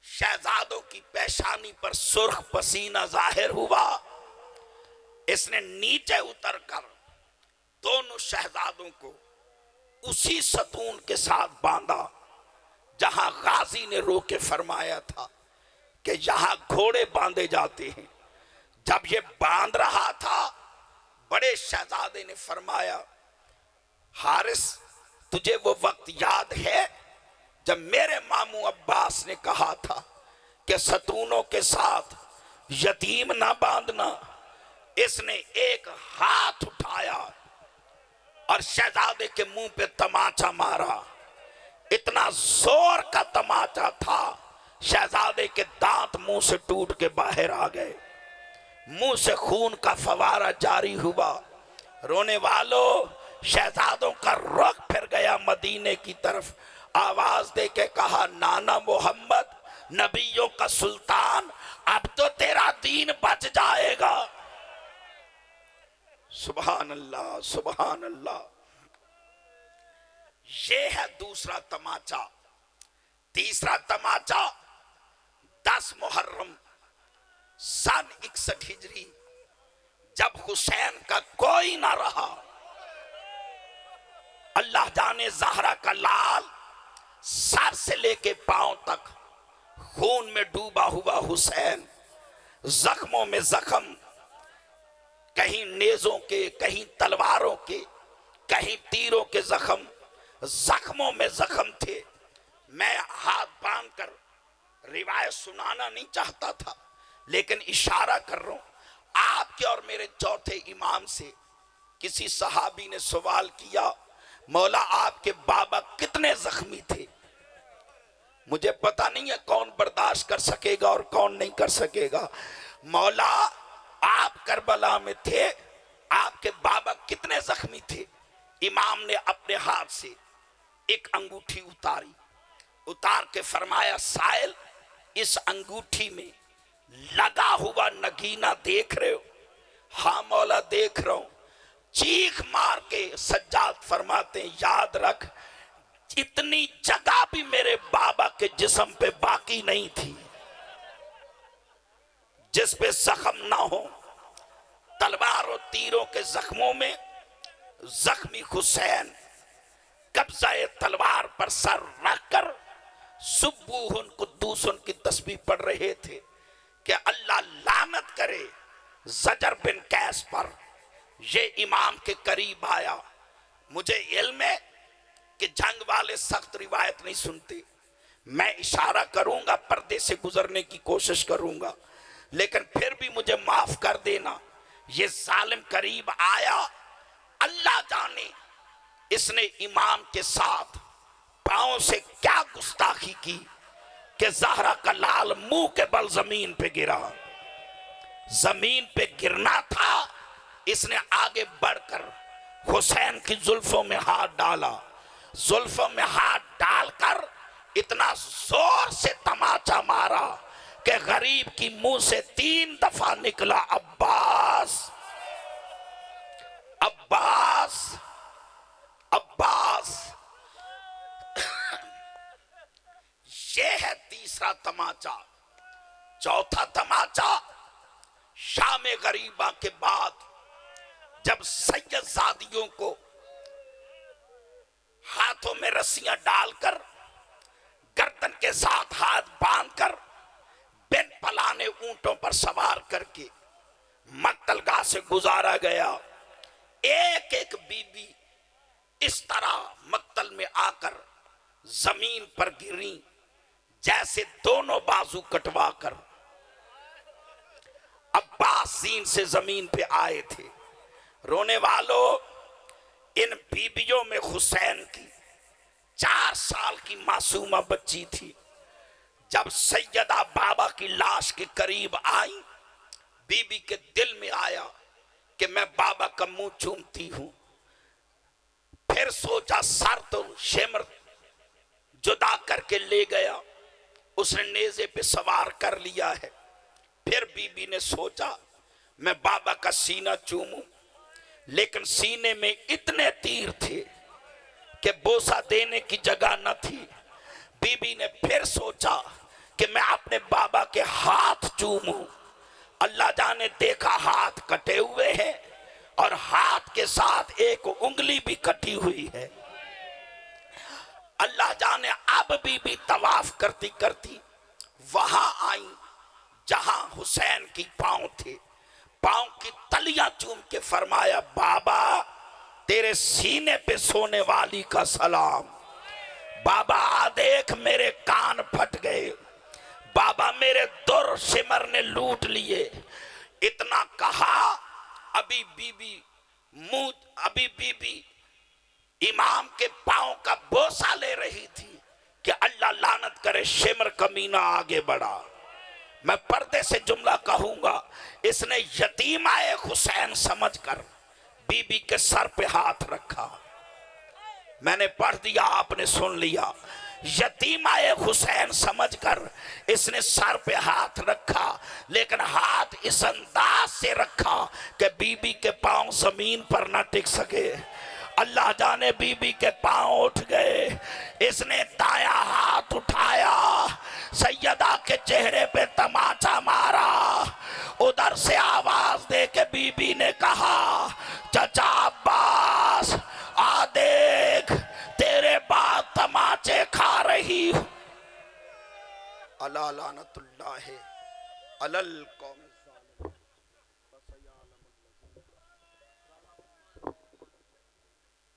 شہزادوں کی پیشانی پر سرخ پسینہ ظاہر ہوا۔ اس نے نیچے اتر کر دونوں شہزادوں کو اسی ستون کے ساتھ باندھا جہاں غازی نے رو کے فرمایا تھا کہ یہاں گھوڑے باندھے جاتے ہیں۔ جب یہ باندھ رہا تھا، بڑے شہزادے نے فرمایا، حارث تجھے وہ وقت یاد ہے جب میرے ماموں عباس نے کہا تھا کہ ستونوں کے ساتھ یتیم نہ باندھنا؟ اس نے ایک ہاتھ اٹھایا اور شہزادے کے منہ پہ تماچا مارا۔ اتنا زور کا تماچا تھا، شہزادے کے دانت منہ سے ٹوٹ کے باہر آ گئے، منہ سے خون کا فوارہ جاری ہوا۔ رونے والوں، شہزادوں کا رخ پھر گیا مدینے کی طرف۔ آواز دے کے کہا، نانا محمد نبیوں کا سلطان، اب تو تیرا دین بچ جائے گا۔ سبحان اللہ، سبحان اللہ۔ یہ ہے دوسرا تماچا۔ تیسرا تماچا، 10 محرم سن 61 ہجری جب حسین کا کوئی نہ رہا، اللہ جانے زہرا کا لال سر سے لے کے پاؤں تک خون میں ڈوبا ہوا حسین، زخموں میں زخم، کہیں نیزوں کے، کہیں تلواروں کے، کہیں تیروں کے زخم، زخموں میں زخم تھے۔ میں ہاتھ باندھ کر روایت سنانا نہیں چاہتا تھا، لیکن اشارہ کر رہا ہوں۔ آپ کے اور میرے چوتھے امام سے کسی صحابی نے سوال کیا، مولا آپ کے بابا کتنے زخمی تھے؟ مجھے پتہ نہیں ہے کون برداشت کر سکے گا اور کون نہیں کر سکے گا۔ مولا آپ کربلا میں تھے، آپ کے بابا کتنے زخمی تھے؟ امام نے اپنے ہاتھ سے ایک انگوٹھی اتاری، اتار کے فرمایا سائل اس انگوٹھی میں لگا ہوا نگینہ دیکھ رہے ہو؟ ہاں مولا دیکھ رہا ہوں۔ چیخ مار کے سجاد فرماتے ہیں یاد رکھ اتنی جگہ بھی میرے بابا کے جسم پہ باقی نہیں تھی جس پہ زخم نہ ہو۔ تلوار و تیروں کے زخموں میں زخمی حسین قبضہ تلوار پر سر رکھ کر سبوہن قدوسن کی تسبیح پڑھ رہے تھے کہ اللہ لعنت کرے زجر بن قیس پر۔ یہ امام کے قریب آیا۔ مجھے علم ہے کہ جنگ والے سخت روایت نہیں سنتے، میں اشارہ کروں گا، پردے سے گزرنے کی کوشش کروں گا، لیکن پھر بھی مجھے معاف کر دینا۔ یہ ظالم قریب آیا، اللہ جانے اس نے امام کے ساتھ پاؤں سے کیا گستاخی کی کہ زہرا کا لال منہ کے بل زمین پہ گرا۔ زمین پہ گرنا تھا، اس نے آگے بڑھ کر حسین کی زلفوں میں ہاتھ ڈالا، زلفوں میں ہاتھ ڈال کر اتنا زور سے تماچا مارا کہ غریب کی منہ سے 3 دفعہ نکلا عباس عباس عباس۔ یہ ہے تیسرا تماچا۔ چوتھا تماچا شام غریبہ کے بعد جب سید زادیوں کو ہاتھوں میں رسیاں ڈال کر گردن کے ساتھ ہاتھ باندھ کر بن پلانے اونٹوں پر سوار کر کے مقتل گاہ سے گزارا گیا، ایک ایک بی بی اس طرح مقتل میں آ کر زمین پر گری جیسے دونوں بازو کٹوا کر عباس زین سے زمین پہ آئے تھے۔ رونے والوں، ان بیبیوں میں حسین کی 4 سال کی معصومہ بچی تھی۔ جب سیدہ بابا کی لاش کے قریب آئی، بی بی کے دل میں آیا کہ میں بابا کا منہ چومتی ہوں۔ پھر سوچا سر تو شمر جدا کر کے لے گیا، اس نے نیزے پہ سوار کر لیا ہے۔ پھر بی بی نے سوچا میں بابا کا سینہ چوموں، لیکن سینے میں اتنے تیر تھے کہ بوسہ دینے کی جگہ نہ تھی۔ بی بی نے پھر سوچا کہ میں اپنے بابا کے ہاتھ چوموں، اللہ جانے دیکھا ہاتھ کٹے ہوئے ہیں اور ہاتھ کے ساتھ ایک انگلی بھی کٹی ہوئی ہے۔ اللہ جانے اب بی بی طواف کرتی کرتی وہاں آئیں جہاں حسین کی پاؤں تھے، پاؤں کی تلیاں چوم کے فرمایا بابا تیرے سینے پہ سونے والی کا سلام۔ بابا دیکھ میرے کان پھٹ گئے، بابا میرے در شمر نے لوٹ لیے۔ اتنا کہا، ابھی بی بی امام کے پاؤں کا بوسہ لے رہی تھی کہ اللہ لعنت کرے شمر کمینہ آگے بڑھا۔ میں پردے سے جملہ کہوں گا، اس نے یتیمہ حسین سمجھ کر بی بی کے سر پہ ہاتھ رکھا۔ میں نے پڑھ دیا، آپ نے سن لیا۔ یتیمہ حسین سمجھ کر اس نے سر پہ ہاتھ رکھا، لیکن ہاتھ اس انداز سے رکھا کہ بی بی کے پاؤں زمین پر نہ ٹک سکے۔ اللہ جانے بی بی کے پاؤں اٹھ گئے۔ اس نے دایاں ہاتھ اٹھایا، سیدہ کے چہرے پہ تماچا مارا۔ ادھر سے آواز دے کے بی بی نے کہا چچا عباس آ دیکھ تیرے بعد تماچے کھا رہی ہوں۔ الا لعنت اللہ علی القوم